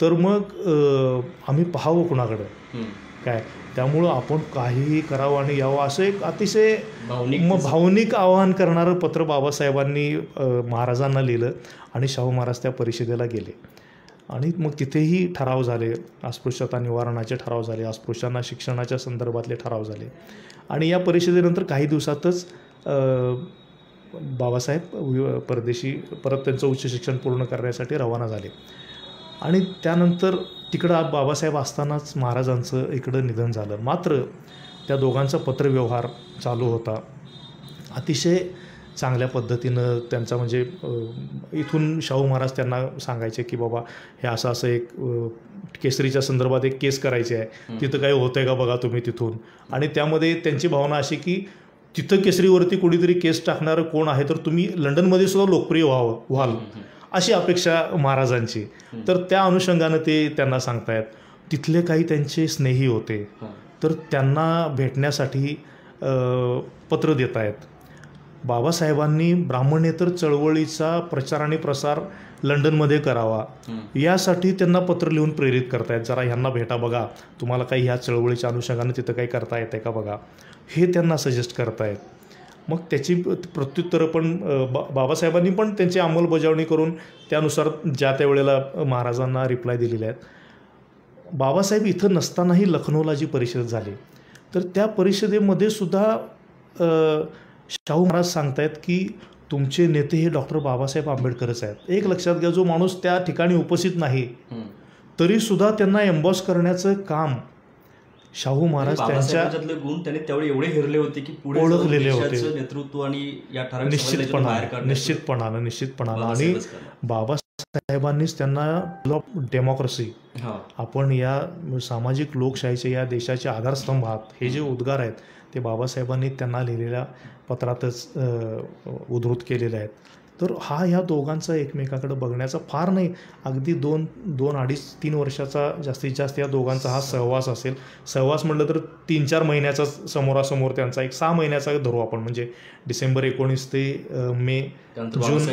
तर मग आम्ही पाहावं कुणाकडं काय. त्यामुळं आपण काहीही करावं आणि यावं असं एक अतिशय भावनिक आवाहन करणारं पत्र बाबासाहेबांनी महाराजांना लिहिलं आणि शाहू महाराज त्या परिषदेला गेले आणि मग तिथेही ठराव झाले, अस्पृश्यता निवारणाचे ठराव झाले, अस्पृश्यांना शिक्षणाच्या संदर्भातले ठराव झाले आणि या परिषदेनंतर काही दिवसातच बाबासाहेब परदेशी परत त्यांचं उच्च शिक्षण पूर्ण करण्यासाठी रवाना झाले आणि त्यानंतर तिकडं बाबासाहेब असतानाच महाराजांचं इकडं निधन झालं. मात्र त्या दोघांचा पत्रव्यवहार चालू होता. अतिशय चांगल्या पद्धतीनं त्यांचा म्हणजे इथून शाहू महाराज त्यांना सांगायचे की बाबा हे असं एक केसरीच्या संदर्भात एक केस करायची आहे, तिथं काही होतं आहे का बघा तुम्ही तिथून. आणि त्यामध्ये त्यांची भावना अशी की तिथं केसरीवरती कुणीतरी केस टाकणारं कोण आहे तर तुम्ही लंडनमध्ये सुद्धा लोकप्रिय व्हाल अशी अपेक्षा महाराजांची. तर त्या अनुषंगानं ते त्यांना सांगतायत. तिथले काही त्यांचे स्नेही होते तर त्यांना भेटण्यासाठी पत्र देत आहेत. बाबासाहेबांनी ब्राह्मणेतर चळवळीचा प्रचार आणि प्रसार लंडनमध्ये करावा यासाठी त्यांना पत्र लिहून प्रेरित करतायत. जरा ह्यांना भेटा बघा, तुम्हाला काही ह्या चळवळीच्या अनुषंगाने तिथं काही करता येतं का बघा, हे त्यांना सजेस्ट करतायत. मग त्याची प्रत्युत्तरं पण बाबासाहेबांनी पण त्यांची अंमलबजावणी करून त्यानुसार ज्या त्या वेळेला महाराजांना रिप्लाय दिलेले आहेत. बाबासाहेब इथं नसतानाही लखनौला जी परिषद झाली तर त्या परिषदेमध्ये सुद्धा शाहू महाराज सांगतायत की तुमचे नेते हे डॉक्टर बाबासाहेब आंबेडकरच आहेत. एक लक्षात घ्या, जो माणूस त्या ठिकाणी उपस्थित नाही तरीसुद्धा त्यांना एम्बॉस करण्याचं काम शाहू महाराज त्यांच्या गुण त्यांनी त्यावेळी एवढे हेरले होते की पुढे ओळखलेले होते नेतृत्व आणि या निश्चितपणानं आणि बाबासाहेबांनीच त्यांना डेमोक्रेसी आपण या सामाजिक लोकशाहीचे या देशाचे आधारस्तंभ आहात हे जे उद्गार आहेत ते बाबासाहेबांनी त्यांना लिहिलेल्या पत्रातच उद्धृत केलेले आहेत. तर ह्या दोघांचा एकमेकाकडे बघण्याचा फार नाही अगदी 2-2.5-3 वर्षाचा जास्तीत जास्त या दोघांचा हा सहवास असेल. सहवास म्हटलं तर 3-4 महिन्याचा समोरासमोर त्यांचा एक 6 महिन्याचा धरू आपण, म्हणजे डिसेंबर 19 ते मे जून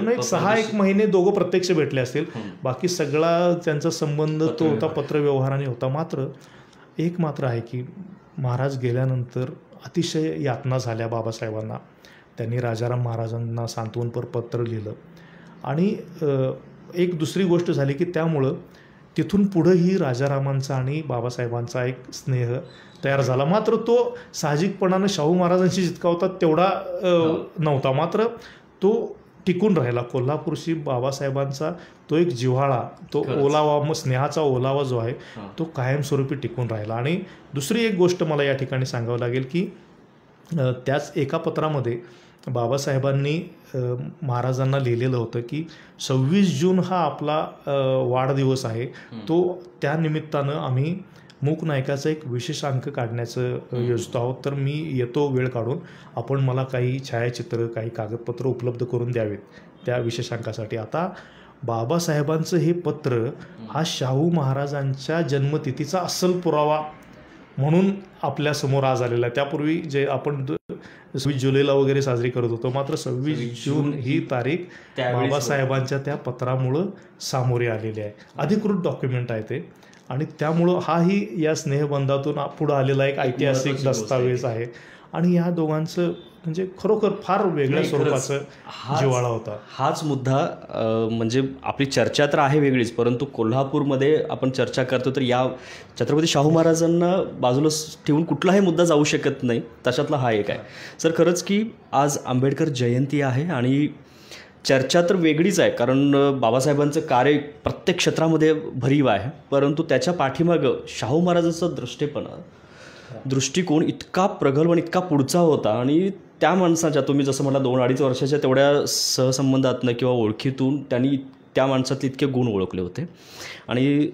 एक 6 महिने दोघं प्रत्यक्ष भेटले असतील. बाकी सगळा त्यांचा संबंध तो होता पत्रव्यवहाराने होता. मात्र आहे की महाराज गेल्यानंतर अतिशय यातना झाल्या बाबासाहेबांना. त्यांनी राजाराम महाराजांना सांत्वनपर पत्र लिहिलं आणि एक दुसरी गोष्ट झाली की त्यामुळं तिथून पुढंही राजारामांचा आणि बाबासाहेबांचा एक स्नेह तयार झाला. मात्र तो साहजिकपणानं शाहू महाराजांशी जितका होता तेवढा नव्हता, मात्र तो टिकून राहिला. कोल्हापूरशी बाबासाहेबांचा तो एक जिव्हाळा, तो ओलावा, मग स्नेहाचा ओलावा जो आहे तो कायमस्वरूपी टिकून राहिला. आणि दुसरी एक गोष्ट मला या ठिकाणी सांगावं लागेल की त्याच एका पत्रामध्ये बाबासाहेबांनी महाराजांना लिहिलेलं होतं की 26 जून हा आपला वाढदिवस आहे, तो त्या निमित्तानं आम्ही मूक नायकाचा एक विशेष अंक काढण्याचं योजतो आहोत. तर मी येतो वेळ काढून, आपण मला काही छायाचित्र काही कागदपत्र उपलब्ध करून द्यावेत त्या विशेष अंकासाठी. आता बाबासाहेबांचं हे पत्र हा शाहू महाराजांच्या जन्मतिथीचा अस्सल पुरावा म्हणून आपल्यासमोर आज आलेला आहे. त्यापूर्वी जे आपण 26 जुलैला वगैरे साजरी करत होतो, मात्र 26 जून ही तारीख बाबासाहेबांच्या त्या पत्रामुळं सामोरे आलेली आहे. अधिकृत डॉक्युमेंट आहे ते आणि त्यामुळं हाही या स्नेहबंधातून पुढं आलेला एक ऐतिहासिक दस्तावेज आहे. आणि या दोघांचं म्हणजे खरोखर फार वेगळ्या स्वरूपाचं जिव्हाळा होता. हाच मुद्दा म्हणजे आपली चर्चा तर आहे वेगळीच, परंतु कोल्हापूरमध्ये आपण चर्चा करतो तर या छत्रपती शाहू महाराजांना बाजूला ठेवून कुठलाही मुद्दा जाऊ शकत नाही, तशातला हा एक आहे. सर खरंच की आज आंबेडकर जयंती आहे आणि चर्चा तर वेगळीच आहे, कारण बाबासाहेबांचं कार्य प्रत्येक क्षेत्रामध्ये भरीव आहे, परंतु त्याच्या पाठीमागं शाहू महाराजांचा दृष्टिकोन इतका प्रगल्भ आणि इतका पुढचा होता. आणि त्या माणसाच्या, तुम्ही जसं म्हटलं 2-2.5 वर्षाच्या तेवढ्या सहसंबंधातनं किंवा ओळखीतून त्यांनी त्या माणसातले इतके गुण ओळखले होते. आणि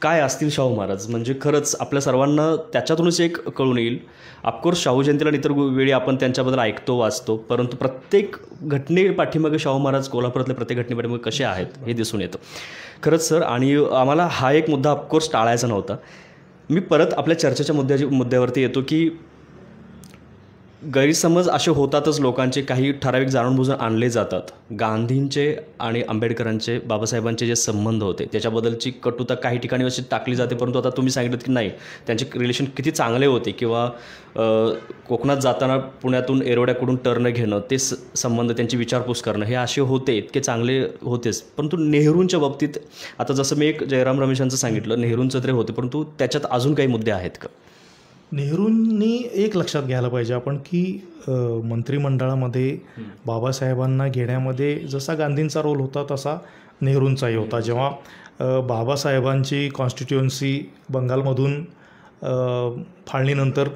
काय असतील शाहू महाराज, म्हणजे खरंच आपल्या सर्वांना त्याच्यातूनच एक कळून येईल. ऑफकोर्स शाहू जयंतीला इतर वेळी आपण त्यांच्याबद्दल ऐकतो वाचतो, परंतु प्रत्येक घटने पाठीमागे शाहू महाराज, कोल्हापुरातल्या प्रत्येक घटनेपाठीमागे कसे आहेत हे दिसून येतं खरंच सर. आणि आम्हाला हा एक मुद्दा ऑफकोर्स टाळायचा नव्हता. मी परत आपल्या चर्चेच्या मुद्द्यावरती येतो की गैरसमज असे होतातच लोकांचे, काही ठराविक जाणून बुजून आणले जातात. गांधींचे आणि आंबेडकरांचे, बाबासाहेबांचे जे संबंध होते त्याच्याबद्दलची कटुता काही ठिकाणी अशी टाकली जाते, परंतु आता तुम्ही सांगितलं की नाही, त्यांचे रिलेशन किती चांगले होते, किंवा कोकणात जाताना पुण्यातून एरोड्याकडून टर्न घेणं, ते संबंध, त्यांची विचारपूस करणं, हे असे होते, इतके चांगले होतेच. परंतु नेहरूंच्या बाबतीत आता जसं मी एक जयराम रमेशांचं सांगितलं, नेहरूंचं तरी होते, परंतु त्याच्यात अजून काही मुद्दे आहेत का? नेहरूंनी एक लक्षात घ्यायला पाहिजे आपण की मंत्रिमंडळामध्ये बाबासाहेबांना घेण्यामध्ये जसा गांधींचा रोल होता तसा नेहरूंचाही होता. जेव्हा बाबासाहेबांची कॉन्स्टिट्युएन्सी बंगालमधून फाळणीनंतर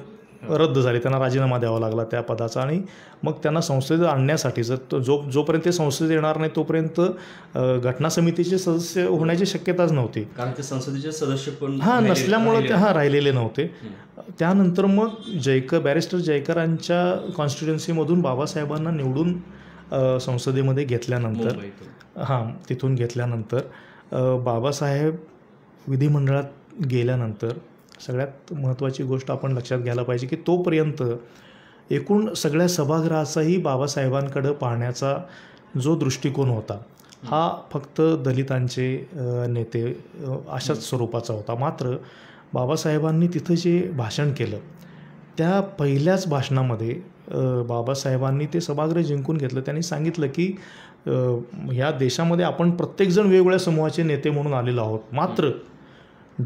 रद्द झाली, त्यांना राजीनामा द्यावा लागला त्या पदाचा, आणि मग त्यांना संसदेत आणण्यासाठी जोपर्यंत ते संसदेत येणार नाही तोपर्यंत घटना समितीचे सदस्य होण्याची शक्यताच नव्हती, कारण ते संसदेचे सदस्य पण नसल्यामुळे ते राहिलेले नव्हते. त्यानंतर मग बॅरिस्टर जयकरांच्या कॉन्स्टिट्युएन्सीमधून बाबासाहेबांना निवडून संसदेमध्ये घेतल्यानंतर तिथून घेतल्यानंतर बाबासाहेब विधिमंडळात गेल्यानंतर सगळ्यात महत्त्वाची गोष्ट आपण लक्षात घ्यायला पाहिजे की तोपर्यंत एकूण सगळ्या सभागृहाचाही बाबासाहेबांकडं पाहण्याचा जो दृष्टिकोन होता हा फक्त दलितांचे नेते अशाच स्वरूपाचा होता. मात्र बाबासाहेबांनी तिथं जे भाषण केलं त्या पहिल्याच भाषणामध्ये बाबासाहेबांनी ते सभागृह जिंकून घेतलं. त्यांनी सांगितलं की ह्या देशामध्ये आपण प्रत्येकजण वेगवेगळ्या समूहाचे नेते म्हणून आलेलो आहोत, मात्र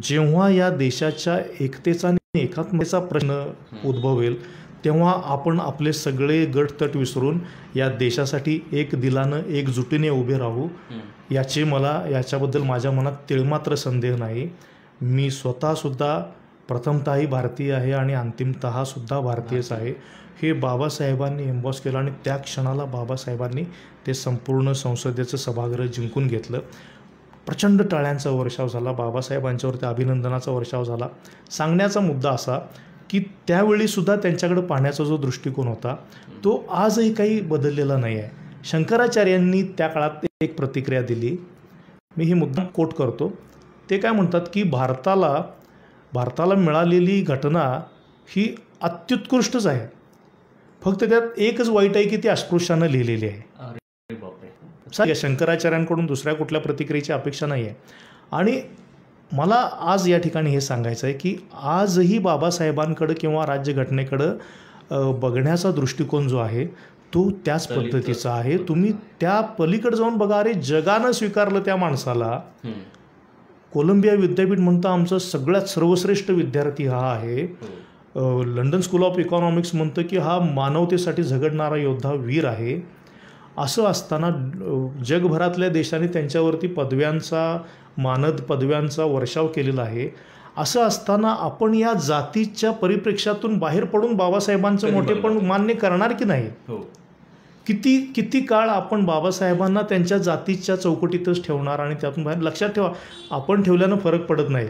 जेव्हा या देशाच्या एकतेचा आणि एकात्मतेचा प्रश्न उद्भवेल तेव्हा आपण आपले सगळे गटतट विसरून या देशासाठी एक दिलानं एकजुटीने उभे राहू. याच्याबद्दल माझ्या मनात तिळमात्र संदेह नाही. मी स्वतःसुद्धा प्रथमतःही भारतीय आहे आणि अंतिमतः सुद्धा भारतीयच आहे, हे बाबासाहेबांनी एम्बॉस केलं. आणि त्या क्षणाला बाबासाहेबांनी ते संपूर्ण संसदेचं सभागृह जिंकून घेतलं. प्रचंड टाळ्यांचा वर्षाव झाला, बाबासाहेबांच्यावरती अभिनंदनाचा वर्षाव झाला. सांगण्याचा मुद्दा असा की त्यावेळीसुद्धा त्यांच्याकडे पाहण्याचा जो दृष्टिकोन होता तो आजही काही बदललेला नाही आहे. शंकराचार्यांनी त्या काळात एक प्रतिक्रिया दिली, मी ही मुद्दा कोट करतो. ते काय म्हणतात की भारताला मिळालेली घटना ही अत्युत्कृष्टच आहे, फक्त त्यात एकच वाईट आहे की ती अस्पृश्यानं लिहिलेली आहे. शंकराचार्यांकडून दुसऱ्या कुठल्या प्रतिक्रियेची अपेक्षा नाही आहे. आणि मला आज या ठिकाणी हे सांगायचं आहे की आजही बाबासाहेबांकडं किंवा राज्यघटनेकडं बघण्याचा दृष्टिकोन जो आहे तो त्याच पद्धतीचा आहे. तुम्ही त्या पलीकडे जाऊन बघा, अरे जगानं स्वीकारलं त्या माणसाला. कोलंबिया विद्यापीठ म्हणतं आमचा सगळ्यात सर्वश्रेष्ठ विद्यार्थी हा आहे. लंडन स्कूल ऑफ इकॉनॉमिक्स म्हणतं की हा मानवतेसाठी झगडणारा योद्धा वीर आहे. असं असताना जगभरातल्या देशांनी त्यांच्यावरती मानद पदव्यांचा वर्षाव केलेला आहे. असं असताना आपण या जातीच्या परिप्रेक्ष्यातून बाहेर पडून बाबासाहेबांचं मोठेपण मान्य करणार की नाही? किती काळ आपण बाबासाहेबांना त्यांच्या जातीच्या चौकटीतच ठेवणार आणि त्यातून बाहेर? लक्षात ठेवा, आपण ठेवल्यानं फरक पडत नाही.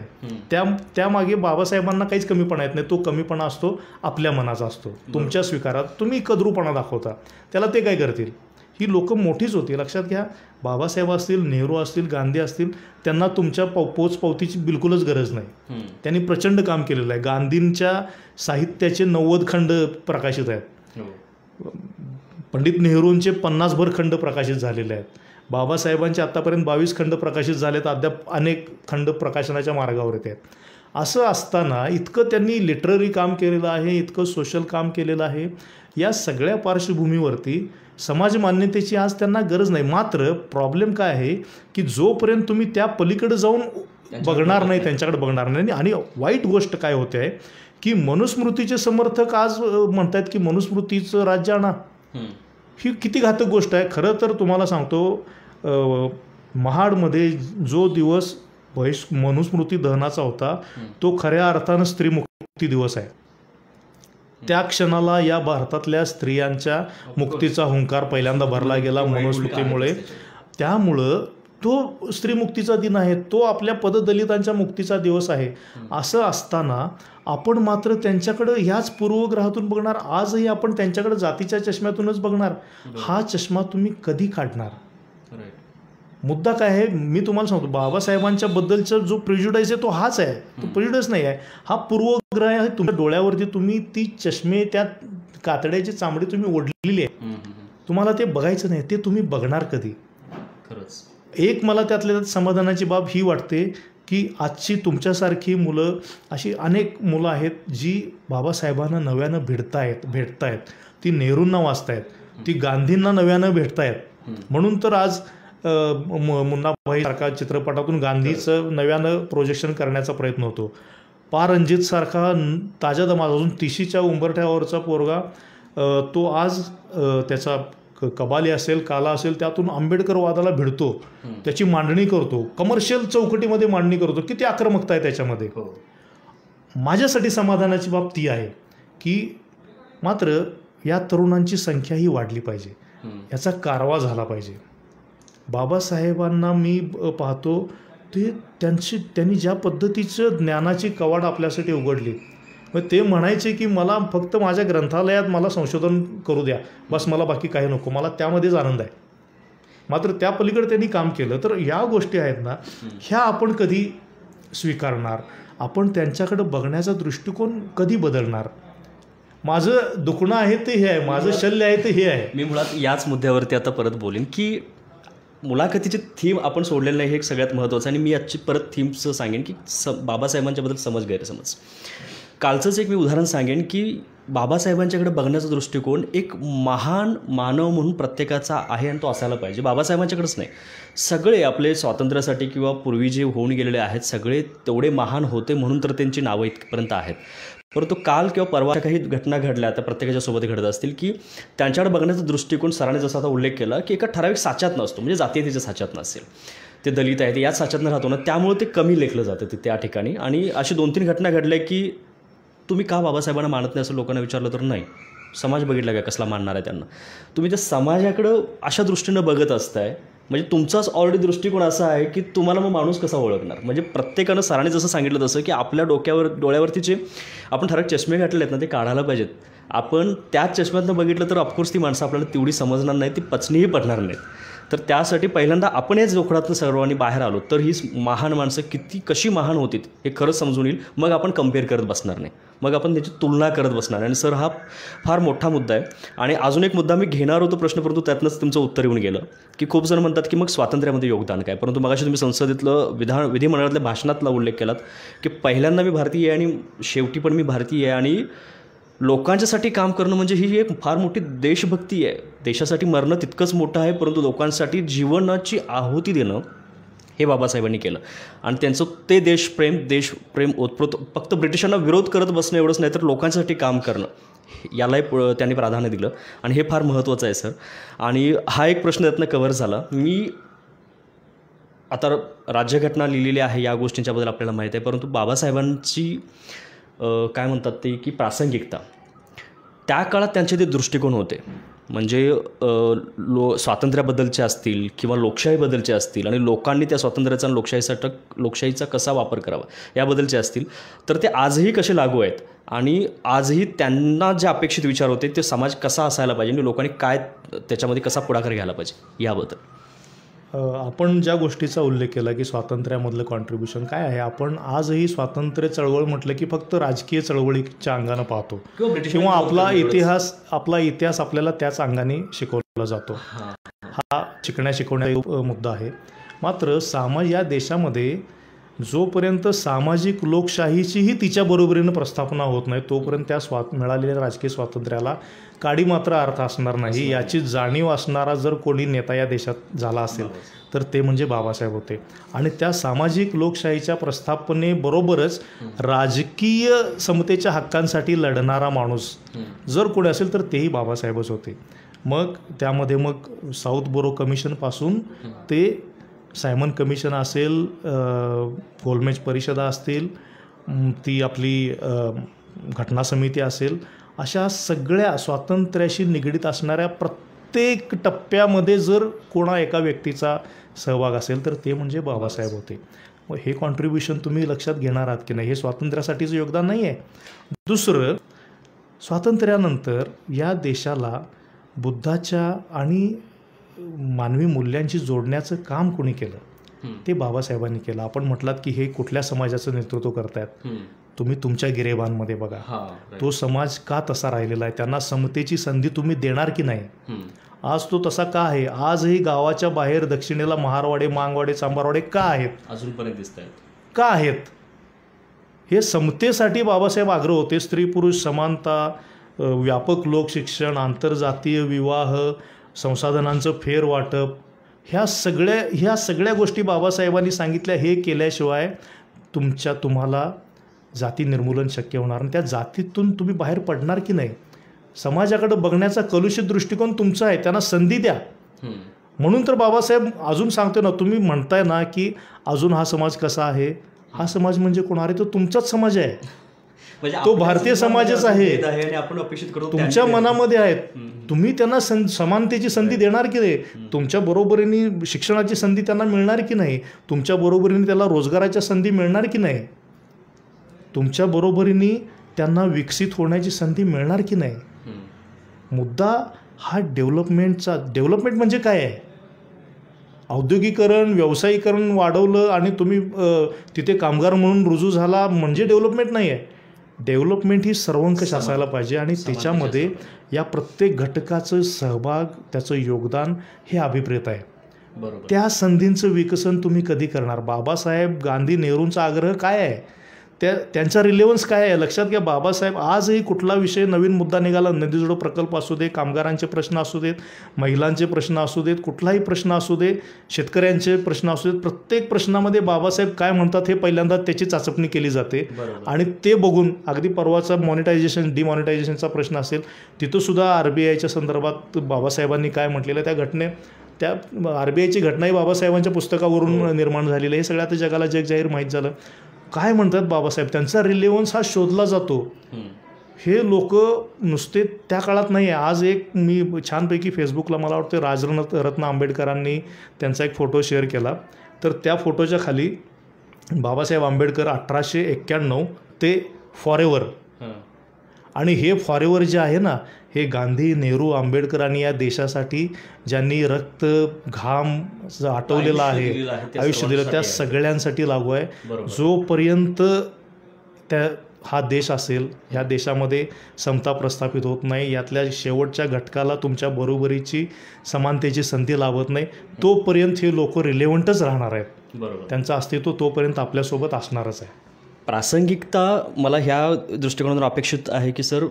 त्यामागे बाबासाहेबांना काहीच कमीपणा येत नाही. तो कमीपणा असतो आपल्या मनाचा असतो. तुमच्या स्वीकारात तुम्ही कद्रूपणा दाखवता, त्याला ते काय करतील? ही लोक मोठीच होती, लक्षात घ्या. बाबासाहेब असतील, नेहरू असतील, गांधी असतील, त्यांना तुमच्या पोचपावतीची बिलकुलच गरज नाही. त्यांनी प्रचंड काम केलेलं आहे. गांधींच्या साहित्याचे 90 खंड प्रकाशित आहेत. पंडित नेहरूंचे 50भर खंड प्रकाशित झालेले आहेत. बाबासाहेबांचे आत्तापर्यंत 22 खंड प्रकाशित झालेत. अद्याप अनेक खंड प्रकाशनाच्या मार्गावर येत आहेत. असं असताना इतकं त्यांनी लिटररी काम केलेलं आहे, इतकं सोशल काम केलेलं आहे. या सगळ्या पार्श्वभूमीवरती समाज मान्यतेची आज त्यांना गरज नाही. मात्र प्रॉब्लेम काय आहे की जोपर्यंत तुम्ही त्या पलीकडे जाऊन बघणार नाही, त्यांच्याकडे बघणार नाही. आणि वाईट गोष्ट काय होते आहे की मनुस्मृतीचे समर्थक आज म्हणतात की मनुस्मृतीचं राज्य आणा. ही किती घातक गोष्ट आहे. खरं तर तुम्हाला सांगतो, महाडमध्ये जो दिवस मनुस्मृती दहनाचा होता तो खऱ्या अर्थानं स्त्रीमुक्ती दिवस आहे. त्या क्षणाला या भारतातल्या स्त्रियांच्या मुक्तीचा हुंकार पहिल्यांदा भरला गेला मनुस्मृतीमुळे. त्यामुळं तो स्त्रीमुक्तीचा दिन आहे, तो आपल्या पददलितांच्या मुक्तीचा दिवस आहे. असं असताना आपण मात्र त्यांच्याकडं ह्याच पूर्वग्रहातून बघणार. आजही आपण त्यांच्याकडे जातीच्या चष्म्यातूनच बघणार. हा चष्मा तुम्ही कधी काढणार? मुद्दा काय आहे मी तुम्हाला सांगतो, बाबासाहेबांच्या बद्दलचा जो प्रेज्युडाईस आहे तो हाच आहे, तो प्रेज्युडाईस नाही आहे, हा पूर्वग्रह आहे. तुमच्या डोळ्यावरती तुम्ही ती चष्मे, त्या कातड्याची चामडी तुम्ही ओढलेली आहे, तुम्हाला ते बघायचं नाही. ते तुम्ही बघणार कधी? खरंच एक मला त्यातल्या त्यात समाधानाची बाब ही वाटते की आजची तुमच्यासारखी मुलं, अशी अनेक मुलं आहेत जी बाबासाहेबांना नव्यानं भेटतायत, ती नेहरूंना वाचतायत, ती गांधींना नव्यानं भेटतायत. म्हणून तर आज मुन्नाभाई सारखा चित्रपटातून गांधीचं नव्यानं प्रोजेक्शन करण्याचा प्रयत्न होतो. रणजित सारखा ताज्या दमात अजून 30च्या उंबरठ्यावरचा पोरगा, तो आज त्याचा कबाली असेल, काला असेल, त्यातून आंबेडकर वादाला भिडतो, त्याची मांडणी करतो, कमर्शियल चौकटीमध्ये मांडणी करतो. किती आक्रमकता आहे त्याच्यामध्ये. माझ्यासाठी समाधानाची बाब ती आहे की मात्र या तरुणांची संख्याही वाढली पाहिजे, याचा कारवा झाला पाहिजे. बाबासाहेबांना मी पाहतो ते त्यांनी ज्या पद्धतीचं ज्ञानाची कवाड आपल्यासाठी उघडली. मग ते म्हणायचे की मला फक्त माझ्या ग्रंथालयात मला संशोधन करू द्या, बस, मला बाकी काही नको, मला त्यामध्येच आनंद आहे. मात्र त्या पलीकडे त्यांनी काम केलं. तर या गोष्टी आहेत ना, ह्या आपण कधी स्वीकारणार? आपण त्यांच्याकडे बघण्याचा दृष्टिकोन कधी बदलणार? माझं दुखणं आहे ते हे आहे, माझं शल्य आहे ते हे आहे. मी मुळात याच मुद्द्यावरती आता परत बोलेन की मुलाखतीची थीम आपण सोडलेलं नाही, हे एक सगळ्यात महत्त्वाचं. आणि मी आजची परत थीमचं सांगेन की बाबासाहेबांच्याबद्दल समज गैरसमज. कालचंच एक मी उदाहरण सांगेन की बाबासाहेबांच्याकडे बघण्याचा दृष्टिकोन एक महान मानव म्हणून प्रत्येकाचा आहे आणि तो असायला पाहिजे. बाबासाहेबांच्याकडेच नाही, सगळे आपले स्वातंत्र्यासाठी किंवा पूर्वी जे होऊन गेलेले आहेत सगळे तेवढे महान होते म्हणून तर त्यांची नावं इथपर्यंत आहेत. परंतु काल किंवा परवा काही घटना घडल्या, आता प्रत्येकाच्या सोबत घडत असतील, की त्यांच्याकडे बघण्याचा दृष्टिकोन सरांनी जसा आता उल्लेख केला की एका ठराविक साच्यात नसतो, म्हणजे जातीयतेच्या साच्यात नसेल, ते दलित आहे ते याच साच्यातनं राहतो ना, त्यामुळे ते कमी लेखलं जातं ते त्या ठिकाणी. आणि अशी 2-3 घटना घडल्या की तुम्ही का बाबासाहेबांना मानत नाही असं लोकांना विचारलं तर नाही, समाज बघितला का कसला मानणार आहे त्यांना. तुम्ही त्या समाजाकडं अशा दृष्टीनं बघत असताय, म्हणजे तुमचाच ऑलरेडी दृष्टिकोन असा आहे की तुम्हाला मग माणूस कसा ओळखणार. म्हणजे प्रत्येकानं सरांनी जसं सांगितलं तसं की आपल्या डोळ्यावरती जे आपण ठराविक चष्मे घातले आहेत ना, ते काढायला पाहिजेत. आपण त्याच चष्म्यातनं बघितलं तर ऑफकोर्स ती माणसं आपल्याला तेवढी समजणार नाही, ती पचनीही पडणार नाहीत. तर त्यासाठी पहिल्यांदा आपण याच जोखडातून सर्वांनी बाहेर आलो तर ही महान माणसं कशी महान होती हे खरंच समजून येईल. मग आपण कम्पेअर करत बसणार नाही, मग आपण त्याची तुलना करत बसणार. आणि सर हा फार मोठा मुद्दा आहे. आणि अजून एक मुद्दा मी घेणार होतो प्रश्न, परंतु त्यातनंच तुमचं उत्तर येऊन गेलं की खूप जण म्हणतात की मग स्वातंत्र्यामध्ये योगदान काय. परंतु मगाशी तुम्ही संसदेतलं विधिमंडळातल्या भाषणातला उल्लेख केलात की पहिल्यांदा मी भारतीय आहे आणि शेवटी पण मी भारतीय आहे, आणि लोकांच्यासाठी काम करणं म्हणजे ही एक फार मोठी देशभक्ती आहे. देशासाठी मरणं तितकंच मोठं आहे, परंतु लोकांसाठी जीवनाची आहुती देणं हे बाबासाहेबांनी केलं. आणि त्यांचं ते देशप्रेम ओतप्रोत फक्त ब्रिटिशांना विरोध करत बसणं एवढंच नाही, तर लोकांसाठी काम करणं यालाही त्यांनी प्राधान्य दिलं. आणि हे फार महत्त्वाचं आहे सर. आणि हा एक प्रश्न त्यातनं कव्हर झाला. मी आता राज्यघटना लिहिलेली आहे, या गोष्टींच्याबद्दल आपल्याला माहीत आहे, परंतु बाबासाहेबांची काय म्हणतात ते की प्रासंगिकता, त्या काळात त्यांचे ते दृष्टिकोन होते, म्हणजे स्वातंत्र्याबद्दलचे असतील किंवा लोकशाहीबद्दलचे असतील, आणि लोकांनी त्या स्वातंत्र्याचा आणि लोकशाहीचा कसा वापर करावा याबद्दलचे असतील, तर ते आजही कसे लागू आहेत. आणि आजही त्यांना जे अपेक्षित विचार होते ते समाज कसा असायला पाहिजे आणि लोकांनी काय त्याच्यामध्ये कसा पुढाकार घ्यायला पाहिजे याबद्दल. आपण ज्या गोष्टीचा उल्लेख केला की स्वातंत्र्यामधलं कॉन्ट्रीब्युशन काय आहे, आपण आजही स्वातंत्र्य चळवळ म्हटलं की फक्त राजकीय चळवळीच्या अंगानं पाहतो किंवा आपला इतिहास आपल्याला त्याच अंगाने शिकवला जातो. हा शिकवण्याचा मुद्दा आहे. मात्र या देशामध्ये जोपर्यंत सामाजिक लोकशाहीचीही तिच्या बरोबरीनं प्रस्थापना होत नाही तोपर्यंत त्या मिळालेल्या राजकीय स्वातंत्र्याला काडी मात्र अर्थ असणार नाही. याची जाणीव असणारा जर कोणी नेता या देशात झाला असेल तर ते म्हणजे बाबासाहेब होते. आणि त्या सामाजिक लोकशाहीच्या प्रस्थापनेबरोबरच राजकीय समतेच्या हक्कांसाठी लढणारा माणूस जर कोणी असेल तर तेही बाबासाहेबच होते. मग त्यामध्ये साऊथ बोरो कमिशनपासून ते सायमन कमिशन असेल, गोलमेज परिषदा असतील, ती आपली घटना समिती असेल, अशा सगळ्या स्वातंत्र्याशी निगडीत असणाऱ्या प्रत्येक टप्प्यामध्ये जर कोणा एका व्यक्तीचा सहभाग असेल तर ते म्हणजे बाबासाहेब होते. मग हे कॉन्ट्रीब्युशन तुम्ही लक्षात घेणार आहात की नाही, हे स्वातंत्र्यासाठीचं योगदान नाही आहे. दुसरं, स्वातंत्र्यानंतर या देशाला बुद्धाच्या आणि मानवी मूल्यांची जोडण्याचं काम कोणी केलं ते बाबासाहेबांनी केलं. आपण म्हटलात की हे कुठल्या समाजाचं नेतृत्व करतायत, तुम्ही तुमच्या गिरेबांमध्ये बघा तो समाज का तसा राहिलेला आहे, त्यांना समतेची संधी तुम्ही देणार की नाही. आज तो तसा का आहे, आजही गावाच्या बाहेर दक्षिणेला महारवाडे, मांगवाडे, चांबारवाडे का आहेत, अजूनपर्यंत दिसत आहेत, का आहेत. हे समतेसाठी बाबासाहेब आग्रह होते. स्त्री पुरुष समानता, व्यापक लोकशिक्षण, आंतरजातीय विवाह, संसाधनांचं फेरवाटप, ह्या सगळ्या गोष्टी बाबासाहेबांनी सांगितल्या. हे केल्याशिवाय तुम्हाला जाती निर्मूलन शक्य होणार आणि त्या जातीतून तुम्ही बाहेर पडणार की नाही. समाजाकडे बघण्याचा कलुषित दृष्टिकोन तुमचा आहे, त्यांना संधी द्या. म्हणून तर बाबासाहेब अजून सांगतो ना, तुम्ही म्हणताय ना की अजून हा समाज कसा आहे, हा समाज म्हणजे कोण, अरे तो तुमचाच समाज आहे, तो भारतीय समाजच आहे, आपण अपेक्षित करू तुमच्या मनामध्ये आहेत. तुम्ही त्यांना समानतेची संधी देणार की नाही, तुमच्या बरोबरीने शिक्षणाची संधी त्यांना मिळणार की नाही, तुमच्या बरोबरीने त्याला रोजगाराच्या संधी मिळणार की नाही, तुमच्या बरोबरीने त्यांना विकसित होण्याची संधी मिळणार की नाही. मुद्दा हा डेव्हलपमेंट म्हणजे काय आहे. औद्योगिकरण, व्यावसायीकरण वाढवलं आणि तुम्ही तिथे कामगार म्हणून रुजू झाला म्हणजे डेव्हलपमेंट नाही आहे. डेव्हलपमेंट ही सर्वंकष असायला पाहिजे आणि त्याच्यामध्ये या प्रत्येक घटकाचं सहभाग, त्याचं योगदान हे अभिप्रेत आहे. त्या संधींचं विकसन तुम्ही कधी करणार. बाबासाहेब, गांधी, नेहरूंचा आग्रह काय आहे, त्यांचा रिलेव्हन्स काय आहे लक्षात घ्या. बाबासाहेब आजही कुठला विषय नवीन मुद्दा निघाला, नदीजोड प्रकल्प असू दे, कामगारांचे प्रश्न असू देत, महिलांचे प्रश्न असू देत, कुठलाही प्रश्न असू दे, शेतकऱ्यांचे प्रश्न असू देत, प्रत्येक प्रश्नामध्ये बाबासाहेब काय म्हणतात हे पहिल्यांदा त्याची चाचपणी केली जाते. आणि ते बघून अगदी परवाचा डिमॉनिटायझेशनचा प्रश्न असेल, तिथंसुद्धा RBIच्या संदर्भात बाबासाहेबांनी काय म्हटलेलं, त्या RBIची घटनाही बाबासाहेबांच्या पुस्तकावरून निर्माण झालेली आहे. हे सगळं आता जगाला जगजाहीर माहीत झालं. काय म्हणतात बाबासाहेब, त्यांचा रिलेव्हन्स हा शोधला जातो. हे लोक नुसते त्या काळात नाही आहे. आज एक मी छानपैकी फेसबुकला मला वाटतं राजरत्न आंबेडकरांनी त्यांचा एक फोटो शेअर केला, तर त्या फोटोच्या खाली बाबासाहेब आंबेडकर 1891 ते फॉरेवर, आणि हे फॉरेवर जे आहे ना, हे गांधी, नेहरू, आंबेडकर आणि या देशासाठी ज्यांनी रक्त, घाम आटवलेला आहे, आयुष्य दिलं, त्या सगळ्यांसाठी लागू आहे. जोपर्यंत हा देश असेल, ह्या देशामध्ये समता प्रस्थापित होत नाही, यातल्या शेवटच्या घटकाला तुमच्या बरोबरीची, समानतेची संधी लाभत नाही, तोपर्यंत हे लोक रिलेव्हंटच राहणार आहेत. त्यांचं अस्तित्व तोपर्यंत आपल्यासोबत असणारच आहे. प्रासंगिकता मला ह्या दृष्टिकोनातून अपेक्षित आहे की सर,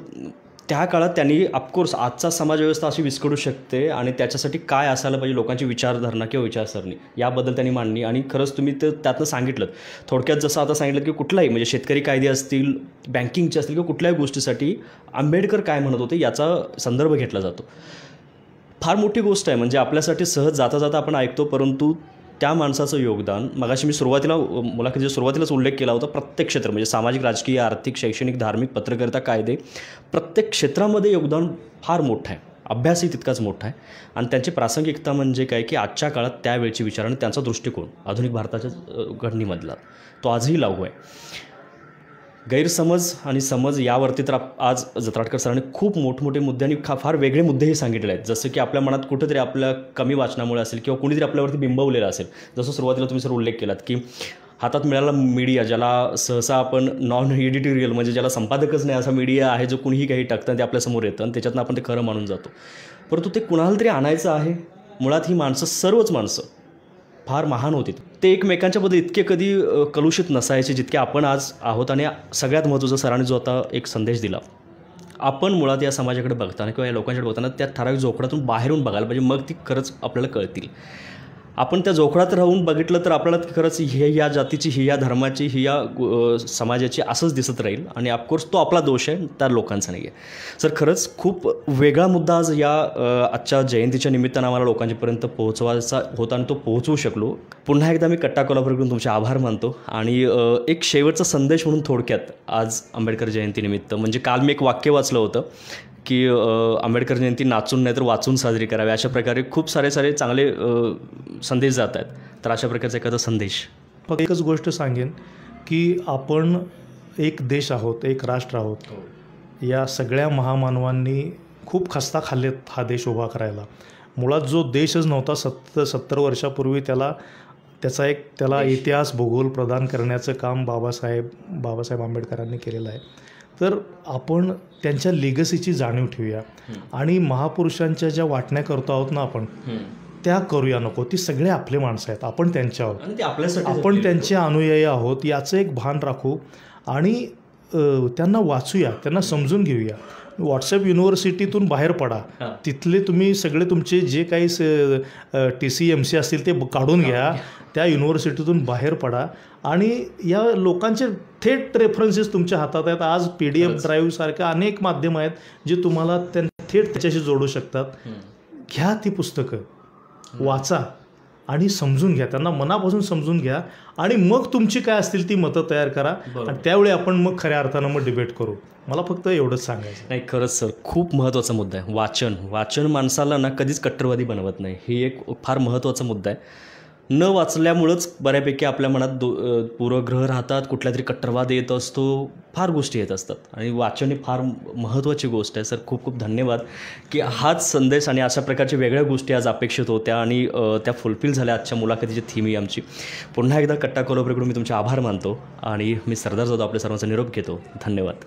त्या काळात त्यांनी ऑफकोर्स आजचा समाजव्यवस्था अशी विस्कटू शकते आणि त्याच्यासाठी काय असायला पाहिजे लोकांची विचारधारणा किंवा विचारसरणी, याबद्दल त्यांनी मांडणी. आणि खरंच तुम्ही तर त्यातनं सांगितलं थोडक्यात, जसं आता सांगितलं की कुठलाही म्हणजे शेतकरी कायदे असतील, बँकिंगचे असतील किंवा कुठल्याही गोष्टीसाठी आंबेडकर काय म्हणत होते याचा संदर्भ घेतला जातो. फार मोठी गोष्ट आहे. म्हणजे आपल्यासाठी सहज जाता जाता आपण ऐकतो, परंतु त्या माणसाचं योगदान, मगाशी मी मुलाखतीच्या सुरुवातीलाच उल्लेख केला होता, प्रत्येक क्षेत्र म्हणजे सामाजिक, राजकीय, आर्थिक, शैक्षणिक, धार्मिक, पत्रकारिता, कायदे, प्रत्येक क्षेत्रामध्ये योगदान फार मोठं आहे. अभ्यासही तितकाच मोठा आहे. आणि त्यांची प्रासंगिकता म्हणजे काय की आजच्या काळात त्यावेळची विचार आणि त्यांचा दृष्टिकोन आधुनिक भारताच्या घडणीमधला तो आजही लागू आहे. गैरसमज आणि समज यावरती तर आज जत्राटकर सरांनी खूप मोठमोठे मुद्दे आणि फार वेगळे मुद्देही सांगितले आहेत. जसं की आपल्या मनात कुठेतरी आपल्या कमी वाचनामुळे असेल किंवा कोणीतरी आपल्यावरती बिंबवलेलं असेल. जसं सुरुवातीला तुम्ही सर उल्लेख केलात की हातात मिळाला मीडिया, ज्याला सहसा आपण नॉन एडिटोरियल म्हणजे ज्याला संपादकच नाही असा मीडिया आहे, जो कुणीही काही टाकतं ते आपल्यासमोर येतं आणि त्याच्यातनं आपण ते खरं मानून जातो. परंतु ते कुणाला तरी आणायचं आहे. मुळात ही माणसं, सर्वच माणसं फार महान होती. ते एकमेकांच्याबद्दल इतके कधी कलुषित नसायचे जितके आपण आज आहोत. आणि सगळ्यात महत्त्वाचं सरांनी जो आता एक संदेश दिला, आपण मुळात या समाजाकडे बघताना किंवा या लोकांच्याकडे बघताना त्या ठराविक जोखडातून बाहेरून बघायला पाहिजे, मग ती खरंच आपल्याला कळतील. आपण त्या जोखडात राहून बघितलं तर आपल्याला खरंच ही या जातीची, ही या धर्माची, ही या समाजाची असंच दिसत राहील. आणि ऑफकोर्स तो आपला दोष आहे, त्या लोकांचा नाही आहे. सर खरंच खूप वेगळा मुद्दा आज या आजच्या जयंतीच्या निमित्तानं आम्हाला लोकांच्यापर्यंत पोहोचवायचा होता आणि तो पोहोचवू शकलो. पुन्हा एकदा मी कट्टा कोल्हापूरकडून तुमचे आभार मानतो. आणि एक शेवटचा संदेश म्हणून थोडक्यात आज आंबेडकर जयंतीनिमित्त, म्हणजे काल मी एक वाक्य वाचलं होतं की आंबेडकर जयंती नाचून नाही तर वाचून साजरी करावी, अशा प्रकारे खूप सारे चांगले संदेश जात आहेत. तर अशा प्रकारचा एखादा संदेश. फक्त एकच गोष्ट सांगेन की आपण एक देश आहोत, एक राष्ट्र आहोत. या सगळ्या महामानवांनी खूप खस्ता खाल्लेत हा देश उभा करायला. मुळात जो देशच नव्हता 70 वर्षापूर्वी त्याला इतिहास भूगोल प्रदान करण्याचं काम बाबासाहेब आंबेडकरांनी केलेलं आहे. तर आपण त्यांच्या लिगसीची जाणीव ठेवूया आणि महापुरुषांच्या ज्या वाटण्या करतो आहोत ना आपण त्या करूया नको. ती सगळे आपले माणसं आहेत, आपण त्यांच्यावर आपण त्यांचे अनुयायी आहोत याचं एक भान राखू आणि त्यांना वाचूया, त्यांना समजून घेऊया. व्हॉट्सॲप युनिव्हर्सिटीतून बाहेर पडा, तिथले तुम्ही सगळे तुमचे जे काही TC-MC असतील ते काढून घ्या, त्या युनिव्हर्सिटीतून बाहेर पडा आणि या लोकांचे थेट रेफरन्सेस तुमच्या हातात आहेत. आज PDF ड्राईव्हसारख्या अनेक माध्यम आहेत जे तुम्हाला थेट त्याच्याशी जोडू शकतात. घ्या ती पुस्तकं, वाचा आणि समजून घ्या, त्यांना मनापासून समजून घ्या आणि मग तुमची काय असतील ती मतं तयार करा आणि त्यावेळी आपण मग खऱ्या अर्थानं मग डिबेट करू. मला फक्त एवढंच सांगायचं. नाही, खरंच सर, खूप महत्त्वाचा मुद्दा आहे. वाचन माणसाला ना कधीच कट्टरवादी बनवत नाही. ही एक फार महत्त्वाचा मुद्दा आहे. न वाचल्यामुळंच बऱ्यापैकी आपल्या मनात पूर्वग्रह राहतात, कुठल्या तरी कट्टरवाद येत असतो, फार गोष्टी येत असतात आणि वाचन ही फार महत्त्वाची गोष्ट आहे. सर, खूप खूप धन्यवाद की हाच संदेश आणि अशा प्रकारच्या वेगळ्या गोष्टी आज अपेक्षित होत्या आणि त्या फुलफिल झाल्या आजच्या मुलाखतीची थीम ही आमची. पुन्हा एकदा कट्टा कोल्हापूरकडून मी तुमचे आभार मानतो आणि मी सरदार जाधव आपल्या सर्वांचा निरोप घेतो. धन्यवाद.